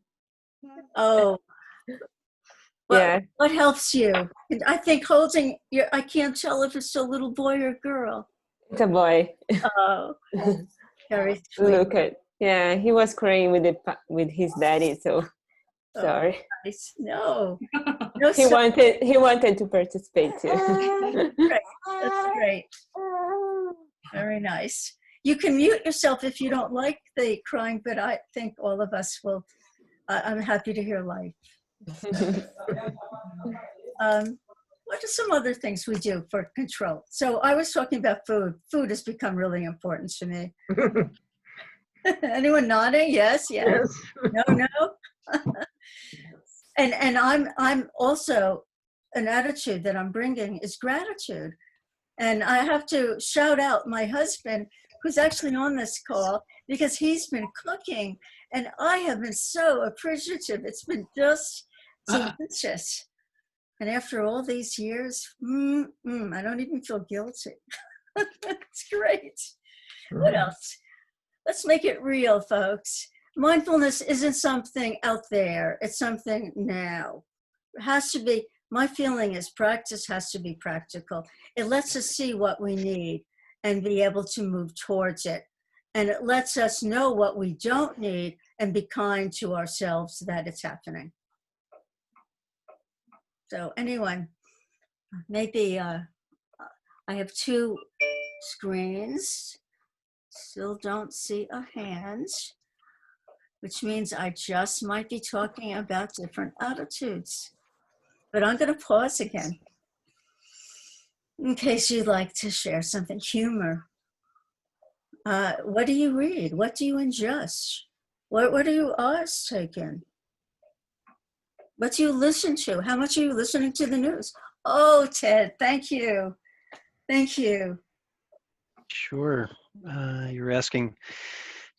Oh. Yeah. What helps you? I think holding I can't tell if it's a little boy or girl. It's a boy. Oh, very sweet. Look at, yeah, he was crying with his daddy, so sorry. Nice. No. He wanted to participate too. Great. That's great. Very nice. You can mute yourself if you don't like the crying, but I think all of us will. I'm happy to hear life. What are some other things we do for control? So I was talking about food. Food has become really important to me. Anyone nodding? Yes, yes. No, no. And I'm also, an attitude that I'm bringing is gratitude. And I have to shout out my husband, who's actually on this call, because he's been cooking and I have been so appreciative. It's been just delicious. And after all these years, I don't even feel guilty. It's great. What else? Let's make it real, folks. Mindfulness isn't something out there. It's something now. It has to be, my feeling is practice has to be practical. It lets us see what we need and be able to move towards it. And it lets us know what we don't need and be kind to ourselves that it's happening. So anyone, maybe I have two screens. Still don't see a hand, which means I just might be talking about different attitudes. But I'm going to pause again in case you'd like to share something. Humor. What do you read? What do you ingest? What do your eyes take in? What do you listen to? How much are you listening to the news? Oh, Ted, thank you. Thank you. Sure. You're asking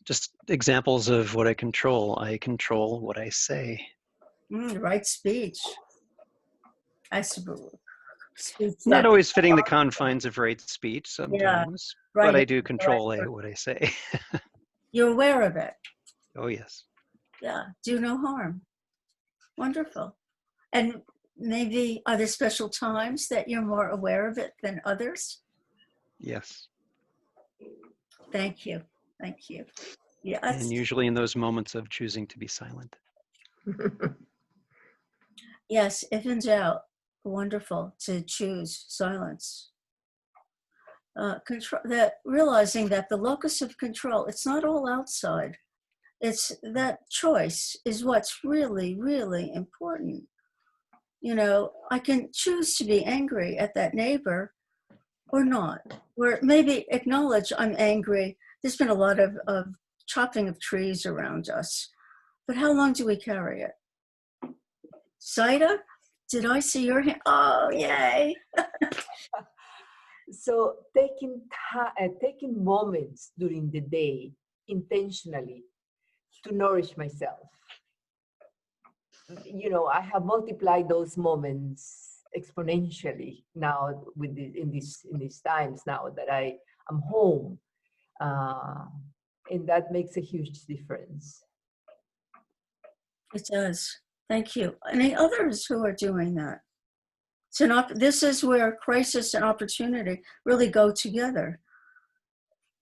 just examples of what I control. I control what I say. Right speech. I suppose. Not always fitting the confines of right speech sometimes, right. but I do control what I say. You're aware of it. Oh, yes. Yeah, do no harm. Wonderful. And maybe are there special times that you're more aware of it than others? Yes. Thank you. Thank you. Yes. And usually in those moments of choosing to be silent. Yes, if in doubt, wonderful to choose silence. Realizing that the locus of control, it's not all outside. It's that choice is what's really, really important. You know, I can choose to be angry at that neighbor or not, or maybe acknowledge I'm angry. There's been a lot of chopping of trees around us, but how long do we carry it? Saida, did I see your hand? Oh, yay. So taking moments during the day intentionally to nourish myself. You know, I have multiplied those moments exponentially now in these times now that I am home, and that makes a huge difference. It does. Thank you. Any others who are doing that? So this is where crisis and opportunity really go together.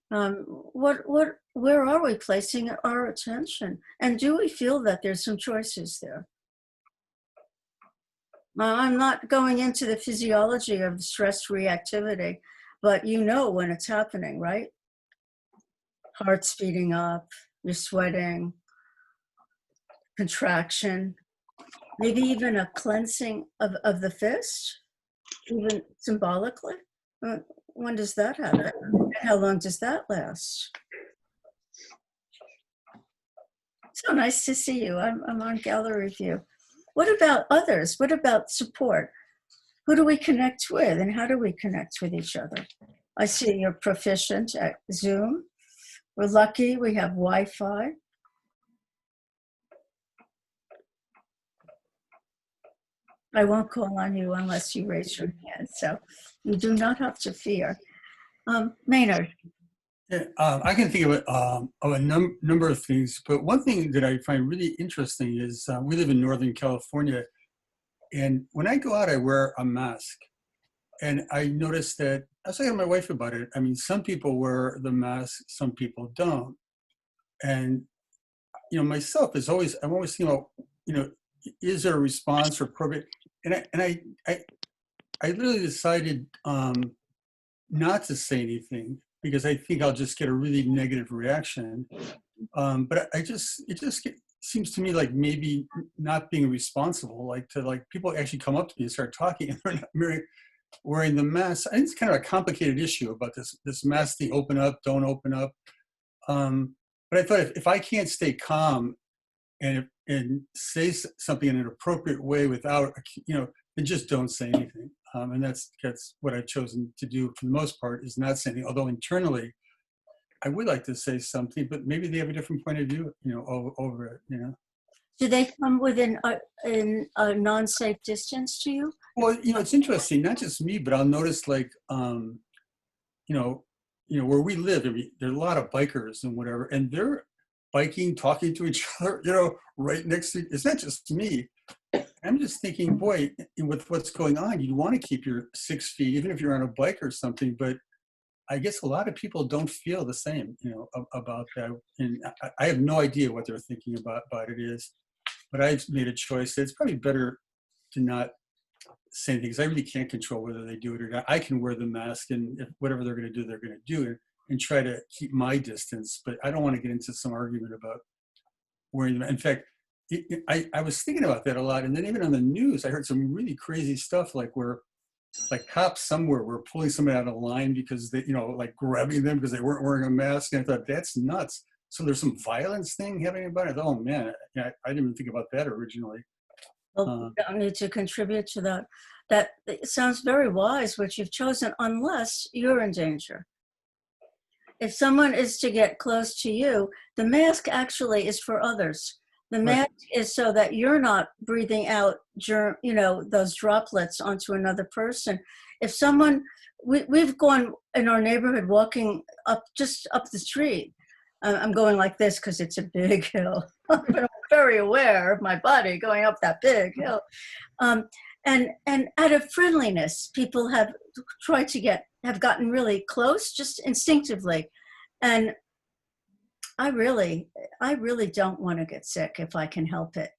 Where are we placing our attention? And do we feel that there's some choices there? I'm not going into the physiology of stress reactivity, but you know when it's happening, right? Heart speeding up, you're sweating, contraction, maybe even a cleansing of the fist, even symbolically. When does that happen? And how long does that last? So nice to see you. I'm on gallery view. What about others? What about support? Who do we connect with and how do we connect with each other? I see you're proficient at Zoom. We're lucky we have Wi-Fi. I won't call on you unless you raise your hand, so you do not have to fear. Maynard. Yeah, I can think of a number of things, but one thing that I find really interesting is we live in Northern California, and when I go out, I wear a mask. And I noticed that, I was talking to my wife about it, I mean, some people wear the mask, some people don't. And, you know, myself I'm always thinking about, you know, is there a response or appropriate? And I literally decided not to say anything because I think I'll just get a really negative reaction. But it just seems to me like maybe not being responsible, like people actually come up to me and start talking and they're not wearing the mask. I think it's kind of a complicated issue about this mask thing, open up, don't open up. But I thought if I can't stay calm and say something in an appropriate way without, then just don't say anything. And that's what I've chosen to do for the most part, is not saying anything. Although internally, I would like to say something, but maybe they have a different point of view, over it, Do they come within a non-safe distance to you? Well, it's interesting, not just me, but I'll notice like, where we live, there are a lot of bikers and whatever, and they're biking, talking to each other, right next to, it's not just me. I'm just thinking, boy, with what's going on, you want to keep your 6 feet, even if you're on a bike or something, but I guess a lot of people don't feel the same, about that. And I have no idea what they're thinking about it is, but I've made a choice that it's probably better to not say anything, because I really can't control whether they do it or not. I can wear the mask, and if whatever they're going to do, they're going to do it, and try to keep my distance. But I don't want to get into some argument about wearing them. In fact, I was thinking about that a lot. And then even on the news, I heard some really crazy stuff, like where cops somewhere were pulling somebody out of line because they, like grabbing them because they weren't wearing a mask. And I thought, that's nuts. So there's some violence thing happening about it. Oh man, I didn't even think about that originally. Well, you don't need to contribute to that. That it sounds very wise, what you've chosen, unless you're in danger. If someone is to get close to you, the mask actually is for others. The mask is so that you're not breathing out those droplets onto another person. If someone, we've gone in our neighborhood walking just up the street. I'm going like this because it's a big hill. But I'm very aware of my body going up that big hill. And out of friendliness, people have tried to have gotten really close just instinctively. And I really don't want to get sick if I can help it.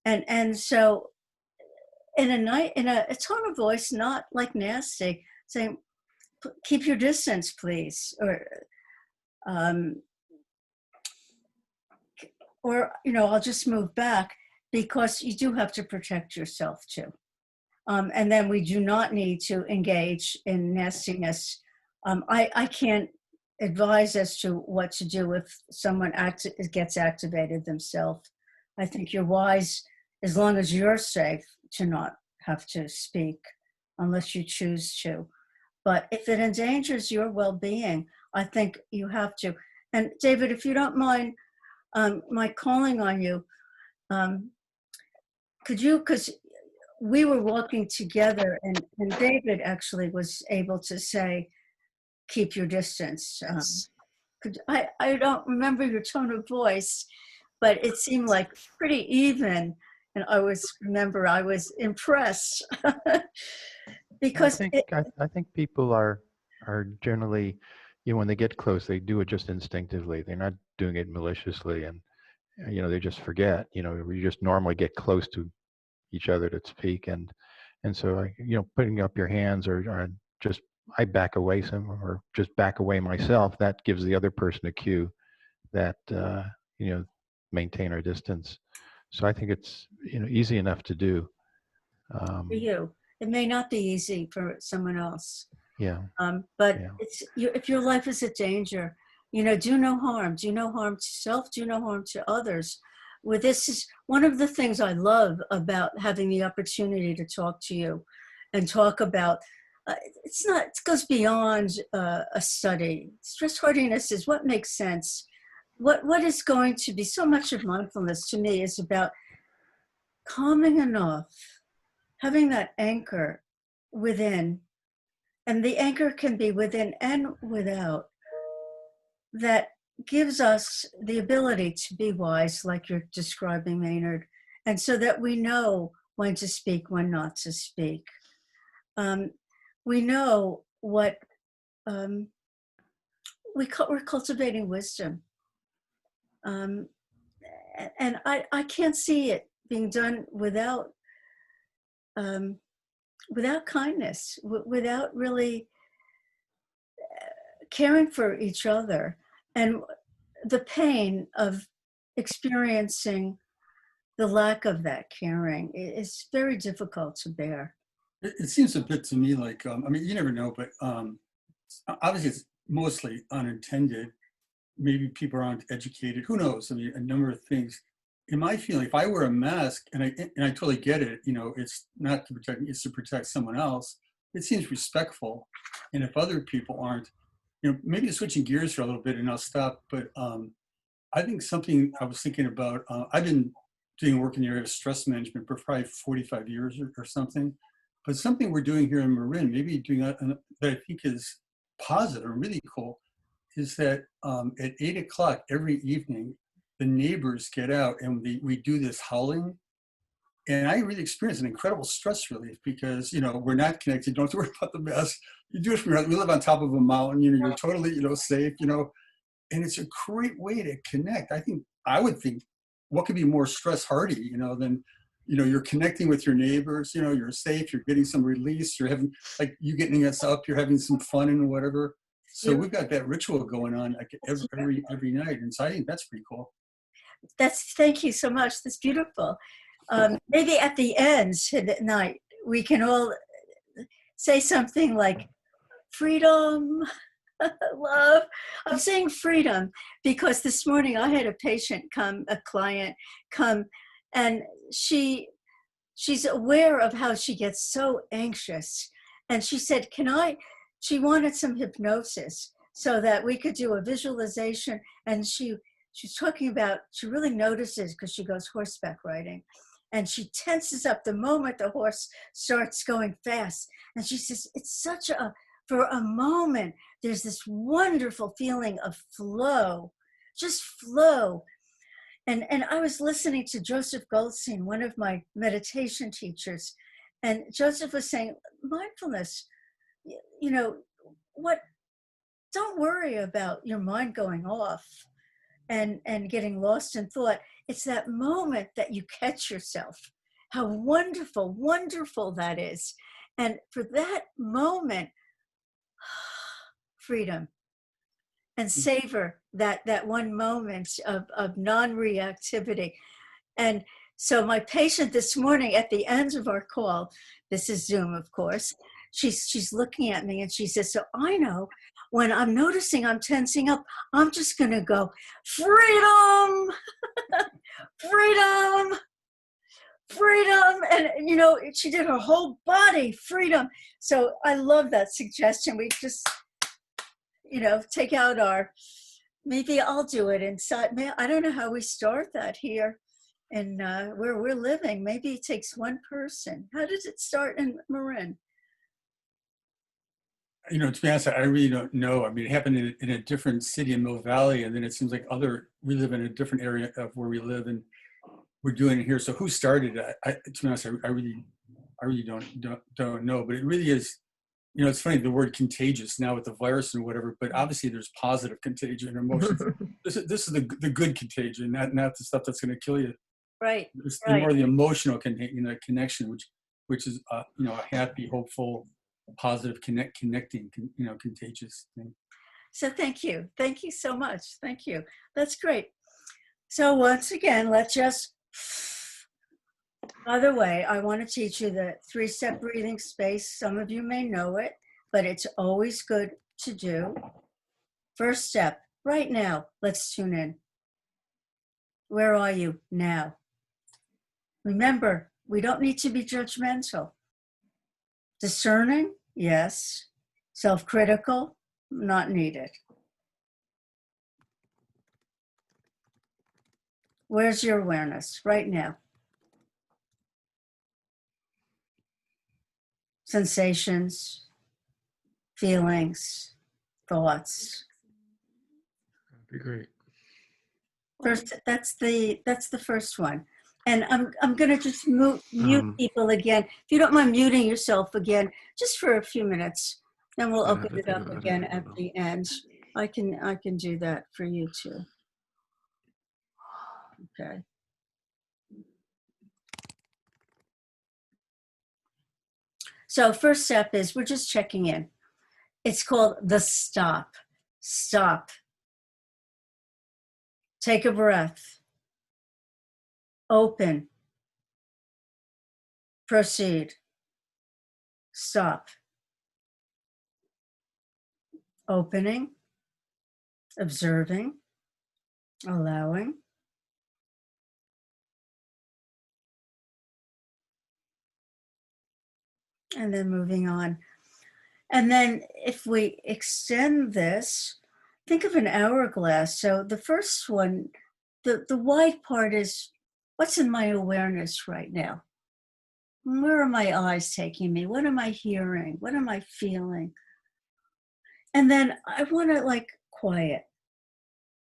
And so in a tone of voice, not like nasty, saying, keep your distance, please. Or I'll just move back, because you do have to protect yourself too. And then we do not need to engage in nastiness. I can't advise as to what to do if someone gets activated themselves. I think you're wise, as long as you're safe, to not have to speak unless you choose to. But if it endangers your well-being, I think you have to. And David, if you don't mind my calling on you, could you, because we were walking together, and David actually was able to say, keep your distance. I don't remember your tone of voice, but it seemed like pretty even. And I was impressed. Because I think people are generally, when they get close, they do it just instinctively. They're not doing it maliciously, and they just forget. We just normally get close to each other to speak, and so putting up your hands or just I back away or just back away myself. That gives the other person a cue that maintain our distance. So I think it's easy enough to do. For you, it may not be easy for someone else. Yeah. But if your life is a danger, do no harm. Do no harm to self. Do no harm to others. This is one of the things I love about having the opportunity to talk to you, and talk about. It goes beyond a study. Stress hardiness is what makes sense. What is going to be so much of mindfulness to me is about calming enough, having that anchor within, and the anchor can be within and without, that gives us the ability to be wise, like you're describing, Maynard, and so that we know when to speak, when not to speak. We know what we're cultivating wisdom, and I can't see it being done without kindness, without really caring for each other, and the pain of experiencing the lack of that caring is very difficult to bear. It seems a bit to me like, I mean, you never know, but obviously it's mostly unintended. Maybe people aren't educated. Who knows? I mean, a number of things. In my feeling, if I wear a mask, and I totally get it, you know, it's not to protect me, it's to protect someone else. It seems respectful. And if other people aren't, you know, maybe switching gears for a little bit and I'll stop. But I think something I was thinking about, I've been doing work in the area of stress management for probably 45 years or something. But something we're doing here in Marin, maybe doing that I think is positive and really cool, is that at 8 o'clock every evening, the neighbors get out and we do this howling. And I really experience an incredible stress relief because, you know, we're not connected. Don't have to worry about the mess. You do it from your house. We live on top of a mountain, you know, you're totally, you know, safe, you know, and it's a great way to connect. I would think what could be more stress hardy, you know, than, you know, you're connecting with your neighbors, you know, you're safe, you're getting some release, you're having, like you getting us up, you're having some fun and whatever. So we've got that ritual going on like every night. And so I think that's pretty cool. Thank you so much. That's beautiful. Maybe at the end of the night, we can all say something like freedom, love. I'm saying freedom because this morning I had a client come, and she's aware of how she gets so anxious. And she said, she wanted some hypnosis so that we could do a visualization. And she's talking about, she really notices because she goes horseback riding. And she tenses up the moment the horse starts going fast. And she says, it's for a moment, there's this wonderful feeling of flow, just flow. And I was listening to Joseph Goldstein, one of my meditation teachers. And Joseph was saying, mindfulness, you know, don't worry about your mind going off and getting lost in thought. It's that moment that you catch yourself. How wonderful, wonderful that is. And for that moment, freedom, and savor that one moment of non-reactivity. And so my patient this morning at the end of our call, this is Zoom, of course, she's looking at me and she says, so I know when I'm noticing I'm tensing up, I'm just going to go, freedom, freedom, freedom. And, you know, she did her whole body, freedom. So I love that suggestion. We just, you know, take out maybe I'll do it inside. I don't know how we start that here and where we're living. Maybe it takes one person. How does it start in Marin? You know, to be honest, I really don't know. I mean, it happened in a different city in Mill Valley, and then it seems like we live in a different area of where we live, and we're doing it here. So who started it? To be honest, I really don't know. But it really is, you know, it's funny, the word contagious now with the virus and whatever, but obviously there's positive contagion, emotions. This is the good contagion, not the stuff that's going to kill you. Right. It's more the emotional connection, which is, you know, a happy, hopeful, positive, connecting, you know, contagious thing. So thank you so much. Thank you. That's great. So once again, let's just, by the way, I want to teach you the 3-step breathing space. Some of you may know it, but it's always good to do. First step, right now, let's tune in. Where are you now? Remember, we don't need to be judgmental. Discerning, yes. Self-critical, not needed. Where's your awareness right now? Sensations, feelings, thoughts. That'd be great. First, that's the first one. And I'm going to just mute people again. If you don't mind muting yourself again, just for a few minutes, then we'll open it up again at the end. I can do that for you too. Okay. So first step is we're just checking in. It's called the stop. Stop. Take a breath. Open. Proceed. Stop. Opening. Observing. Allowing. And then moving on. And then if we extend this, think of an hourglass. So the first one, the wide part is, what's in my awareness right now? Where are my eyes taking me? What am I hearing? What am I feeling? And then I want to like quiet.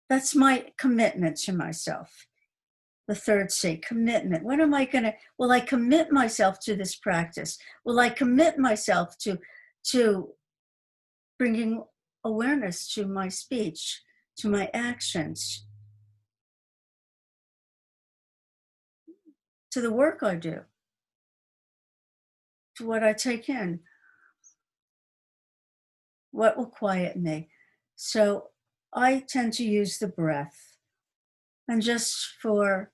That's my commitment to myself. The third C, commitment. What am I going to, will I commit myself to this practice? Will I commit myself to bringing awareness to my speech, to my actions, to the work I do, to what I take in? What will quiet me? So I tend to use the breath. And just for,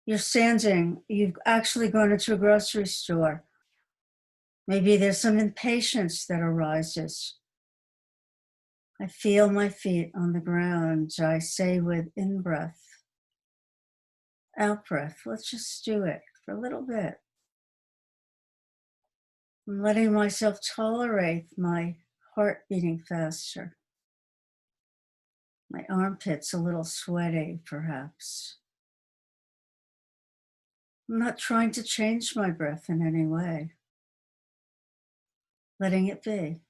you're standing, you've actually gone into a grocery store. Maybe there's some impatience that arises. I feel my feet on the ground. I say with in-breath, out-breath. Let's just do it for a little bit. I'm letting myself tolerate my heart beating faster. My armpits a little sweaty, perhaps. I'm not trying to change my breath in any way. Letting it be.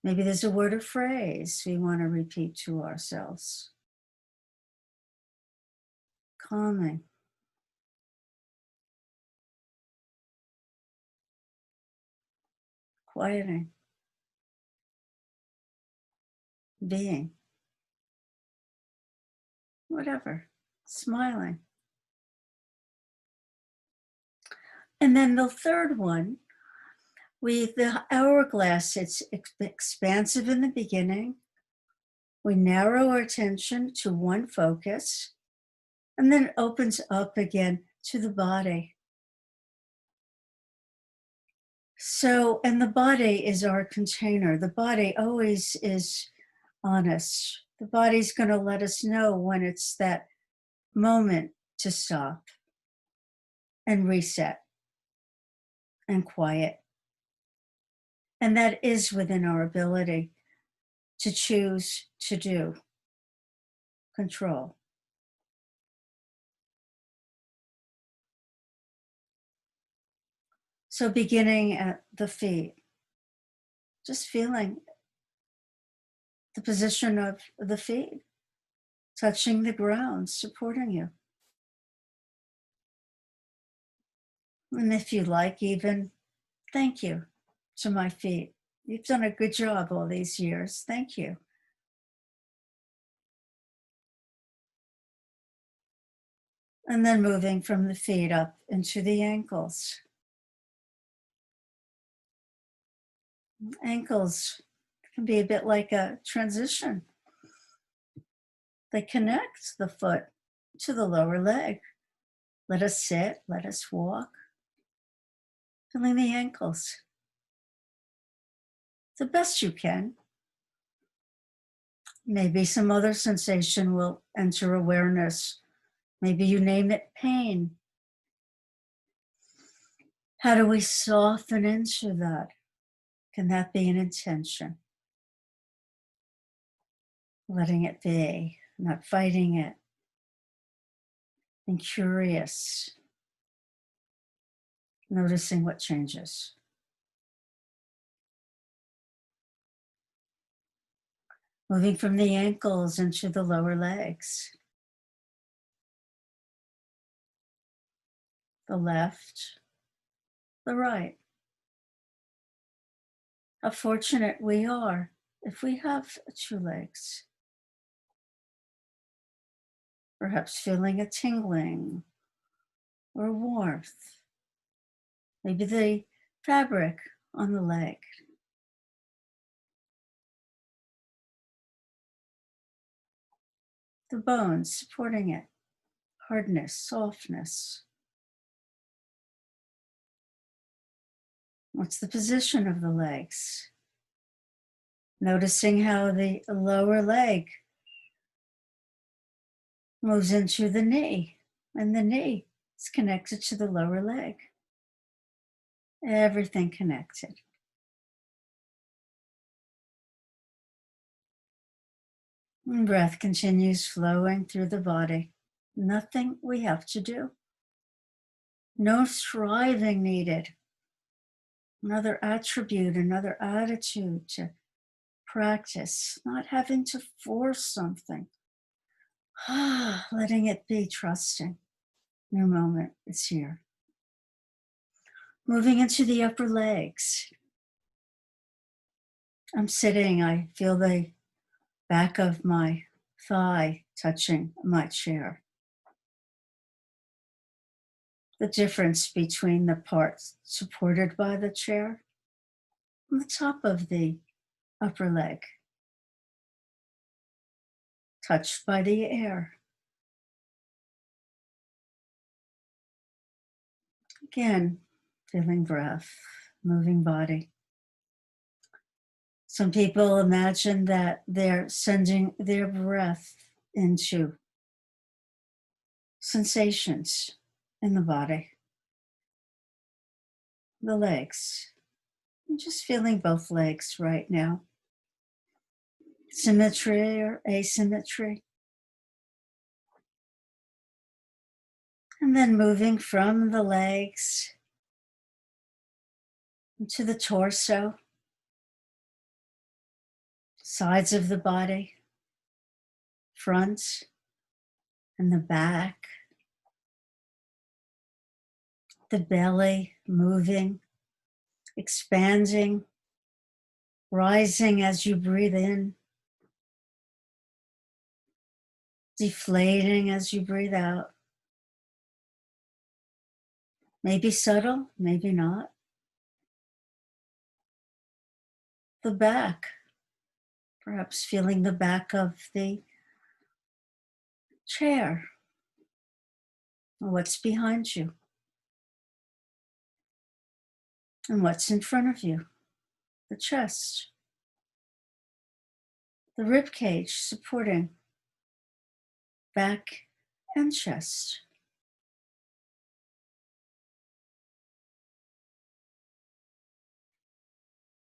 Maybe there's a word or phrase we want to repeat to ourselves. Calming. Quieting. Being. Whatever. Smiling. And then the third one, the hourglass, it's expansive in the beginning. We narrow our attention to one focus, and then it opens up again to the body. So, and the body is our container. The body always is honest. The body's going to let us know when it's that moment to stop and reset and quiet. And that is within our ability to choose to do. Control. So beginning at the feet, just feeling the position of the feet, touching the ground, supporting you. And if you like, even thank you to my feet. You've done a good job all these years. Thank you. And then moving from the feet up into the ankles. Ankles can be a bit like a transition. They connect the foot to the lower leg. Let us sit, let us walk. Feeling the ankles. The best you can. Maybe some other sensation will enter awareness. Maybe you name it pain. How do we soften into that? Can that be an intention? Letting it be, not fighting it. Being curious. Noticing what changes. Moving from the ankles into the lower legs. The left, the right. How fortunate we are if we have two legs. Perhaps feeling a tingling or warmth. Maybe the fabric on the leg. The bones supporting it. Hardness, softness. What's the position of the legs? Noticing how the lower leg moves into the knee, and the knee is connected to the lower leg. Everything connected. And breath continues flowing through the body. Nothing we have to do. No striving needed. Another attribute, another attitude to practice, not having to force something. Letting it be, trusting. New moment is here. Moving into the upper legs. I'm sitting, I feel the back of my thigh touching my chair. The difference between the parts supported by the chair and the top of the upper leg, touched by the air. Again, feeling breath, moving body. Some people imagine that they're sending their breath into sensations in the body, the legs. I'm just feeling both legs right now. Symmetry or asymmetry. And then moving from the legs to the torso, sides of the body, front and the back, the belly moving, expanding, rising as you breathe in, deflating as you breathe out. Maybe subtle, maybe not. The back, perhaps feeling the back of the chair. What's behind you? And what's in front of you? The chest. The rib cage supporting back and chest.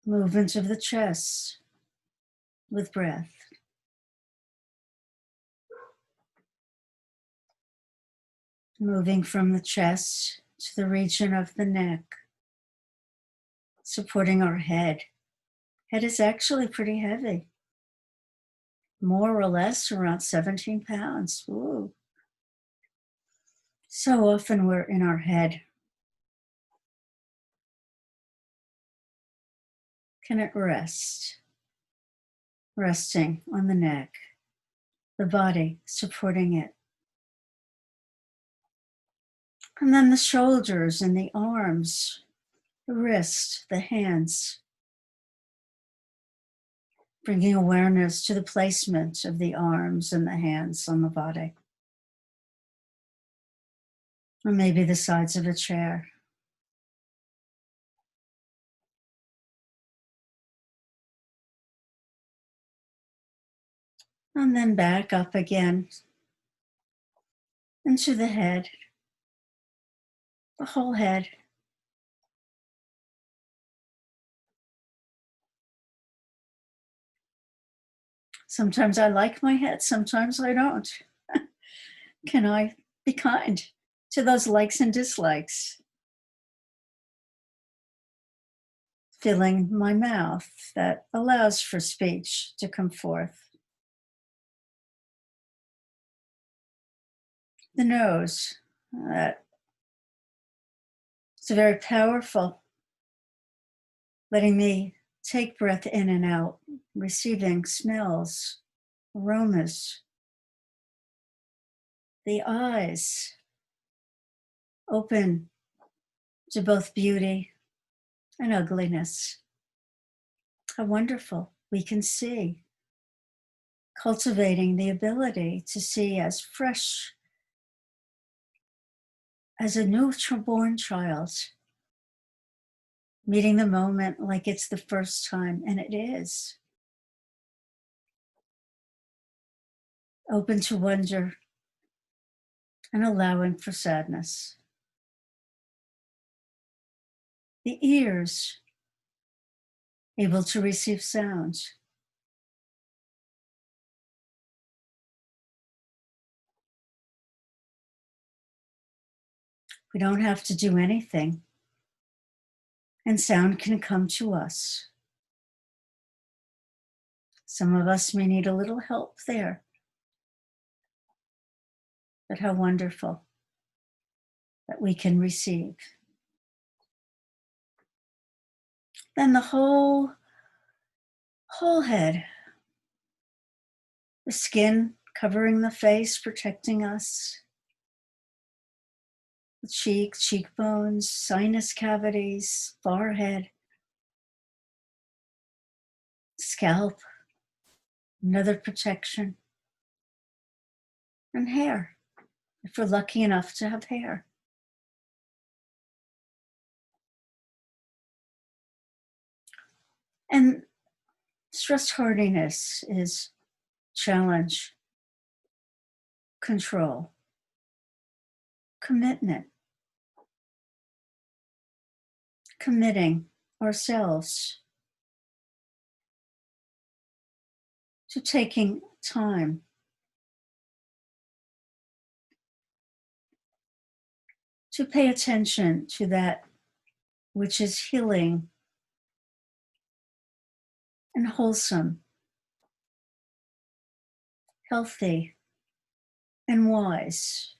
Movement of the chest with breath. Moving from the chest to the region of the neck, supporting our head. Head is actually pretty heavy. More or less around 17 pounds. Ooh. So often we're in our head. Can it rest? Resting on the neck, the body supporting it. And then the shoulders and the arms, the wrist, the hands. Bringing awareness to the placement of the arms and the hands on the body. Or maybe the sides of a chair. And then back up again into the head, the whole head. Sometimes I like my head, sometimes I don't. Can I be kind to those likes and dislikes? Filling my mouth that allows for speech to come forth. The nose, it's very powerful, letting me take breath in and out, receiving smells, aromas. The eyes open to both beauty and ugliness. How wonderful we can see, cultivating the ability to see as fresh as a newborn child, meeting the moment like it's the first time, and it is. Open to wonder and allowing for sadness. The ears able to receive sounds. We don't have to do anything, and sound can come to us. Some of us may need a little help there, but how wonderful that we can receive. Then the whole head, the skin covering the face, protecting us, the cheeks, cheekbones, sinus cavities, forehead, scalp, another protection, and hair, if we're lucky enough to have hair. And stress hardiness is challenge, control, commitment, committing ourselves to taking time to pay attention to that which is healing and wholesome, healthy and wise,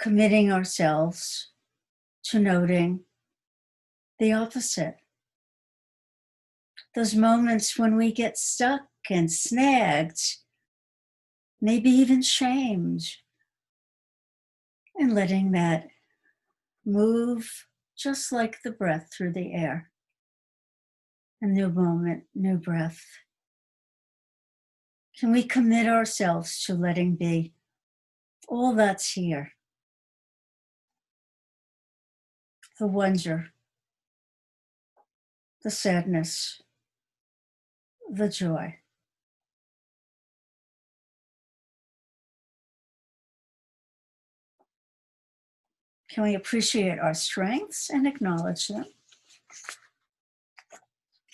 committing ourselves to noting the opposite. Those moments when we get stuck and snagged, maybe even shamed, and letting that move just like the breath through the air. A new moment, new breath. Can we commit ourselves to letting be all that's here? The wonder, the sadness, the joy. Can we appreciate our strengths and acknowledge them?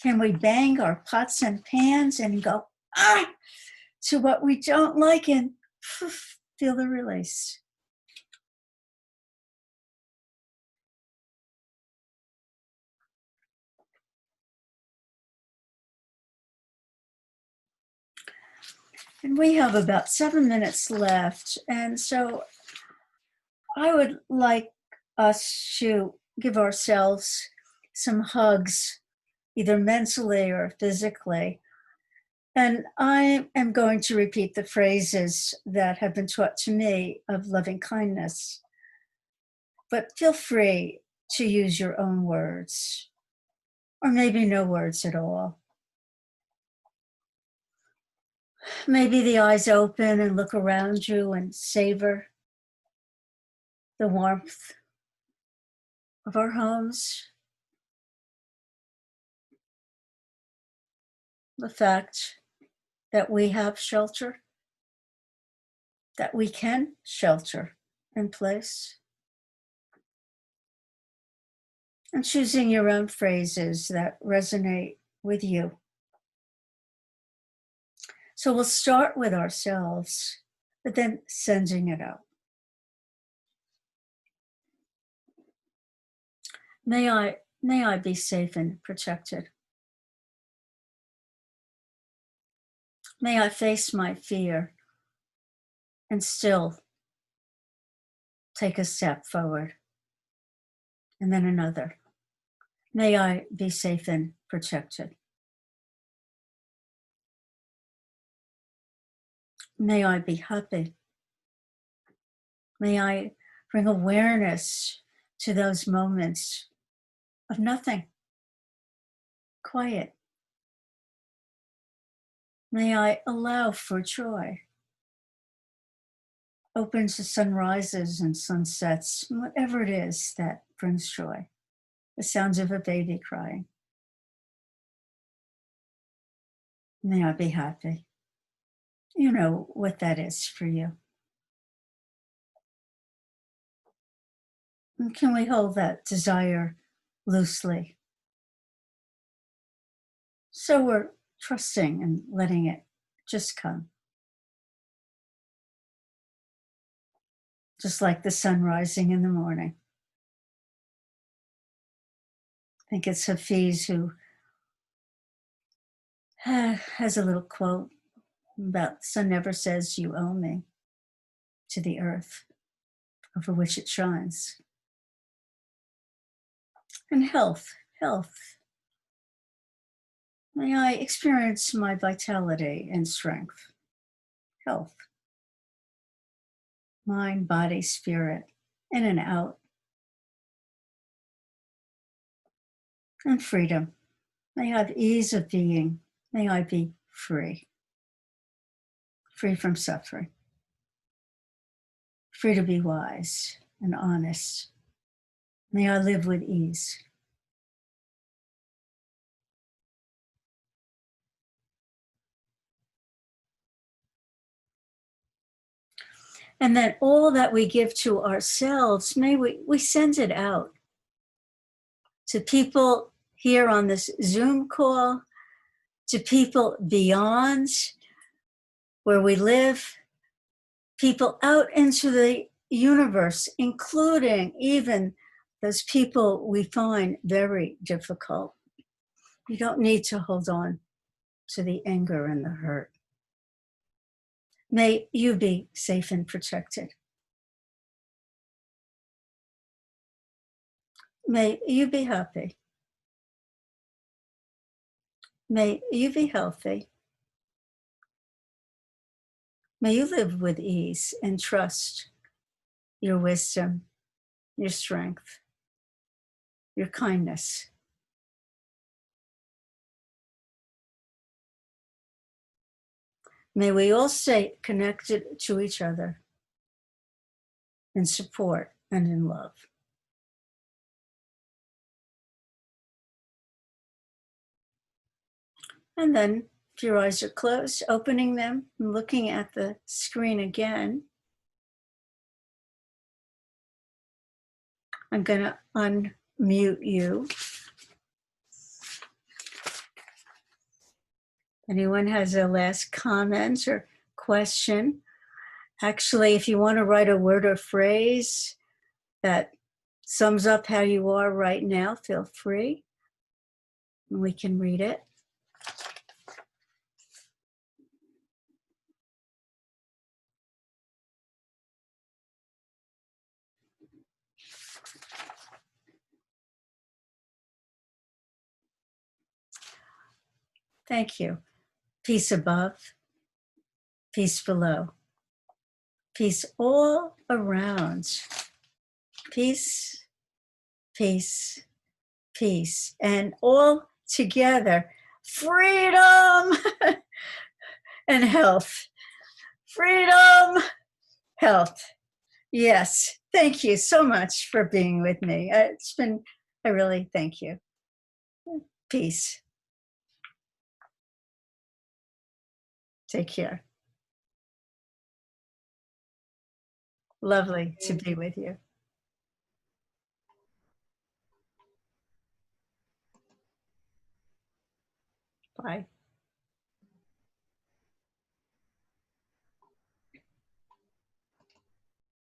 Can we bang our pots and pans and go, to what we don't like and feel the release? And we have about 7 minutes left. And so I would like us to give ourselves some hugs, either mentally or physically. And I am going to repeat the phrases that have been taught to me of loving kindness. But feel free to use your own words, or maybe no words at all. Maybe the eyes open and look around you and savor the warmth of our homes, the fact that we have shelter, that we can shelter in place, and choosing your own phrases that resonate with you. So we'll start with ourselves, but then sending it out. May I be safe and protected. May I face my fear and still take a step forward, and then another. May I be safe and protected. May I be happy. May I bring awareness to those moments of nothing, quiet. May I allow for joy. Open to sunrises and sunsets, whatever it is that brings joy. The sounds of a baby crying. May I be happy. You know what that is for you. And can we hold that desire loosely? So we're trusting and letting it just come. Just like the sun rising in the morning. I think it's Hafiz who has a little quote about the sun never says you owe me to the earth over which it shines. And health. May I experience my vitality and strength. Health. Mind, body, spirit, in and out. And freedom. May I have ease of being. May I be free. Free from suffering. Free to be wise and honest. May I live with ease. And that all that we give to ourselves, may we send it out to people here on this Zoom call, to people beyond where we live, people out into the universe, including even those people we find very difficult. You don't need to hold on to the anger and the hurt. May you be safe and protected. May you be happy. May you be healthy. May you live with ease and trust your wisdom, your strength, your kindness. May we all stay connected to each other in support and in love. And then, if your eyes are closed, opening them and looking at the screen again. I'm going to unmute you. Anyone has a last comment or question? Actually, if you want to write a word or phrase that sums up how you are right now, feel free. We can read it. Thank you. Peace above, peace below, peace all around. Peace, peace, peace, and all together, freedom and health. Freedom, health. Yes, thank you so much for being with me. I really thank you. Peace. Take care. Lovely to be with you. Bye.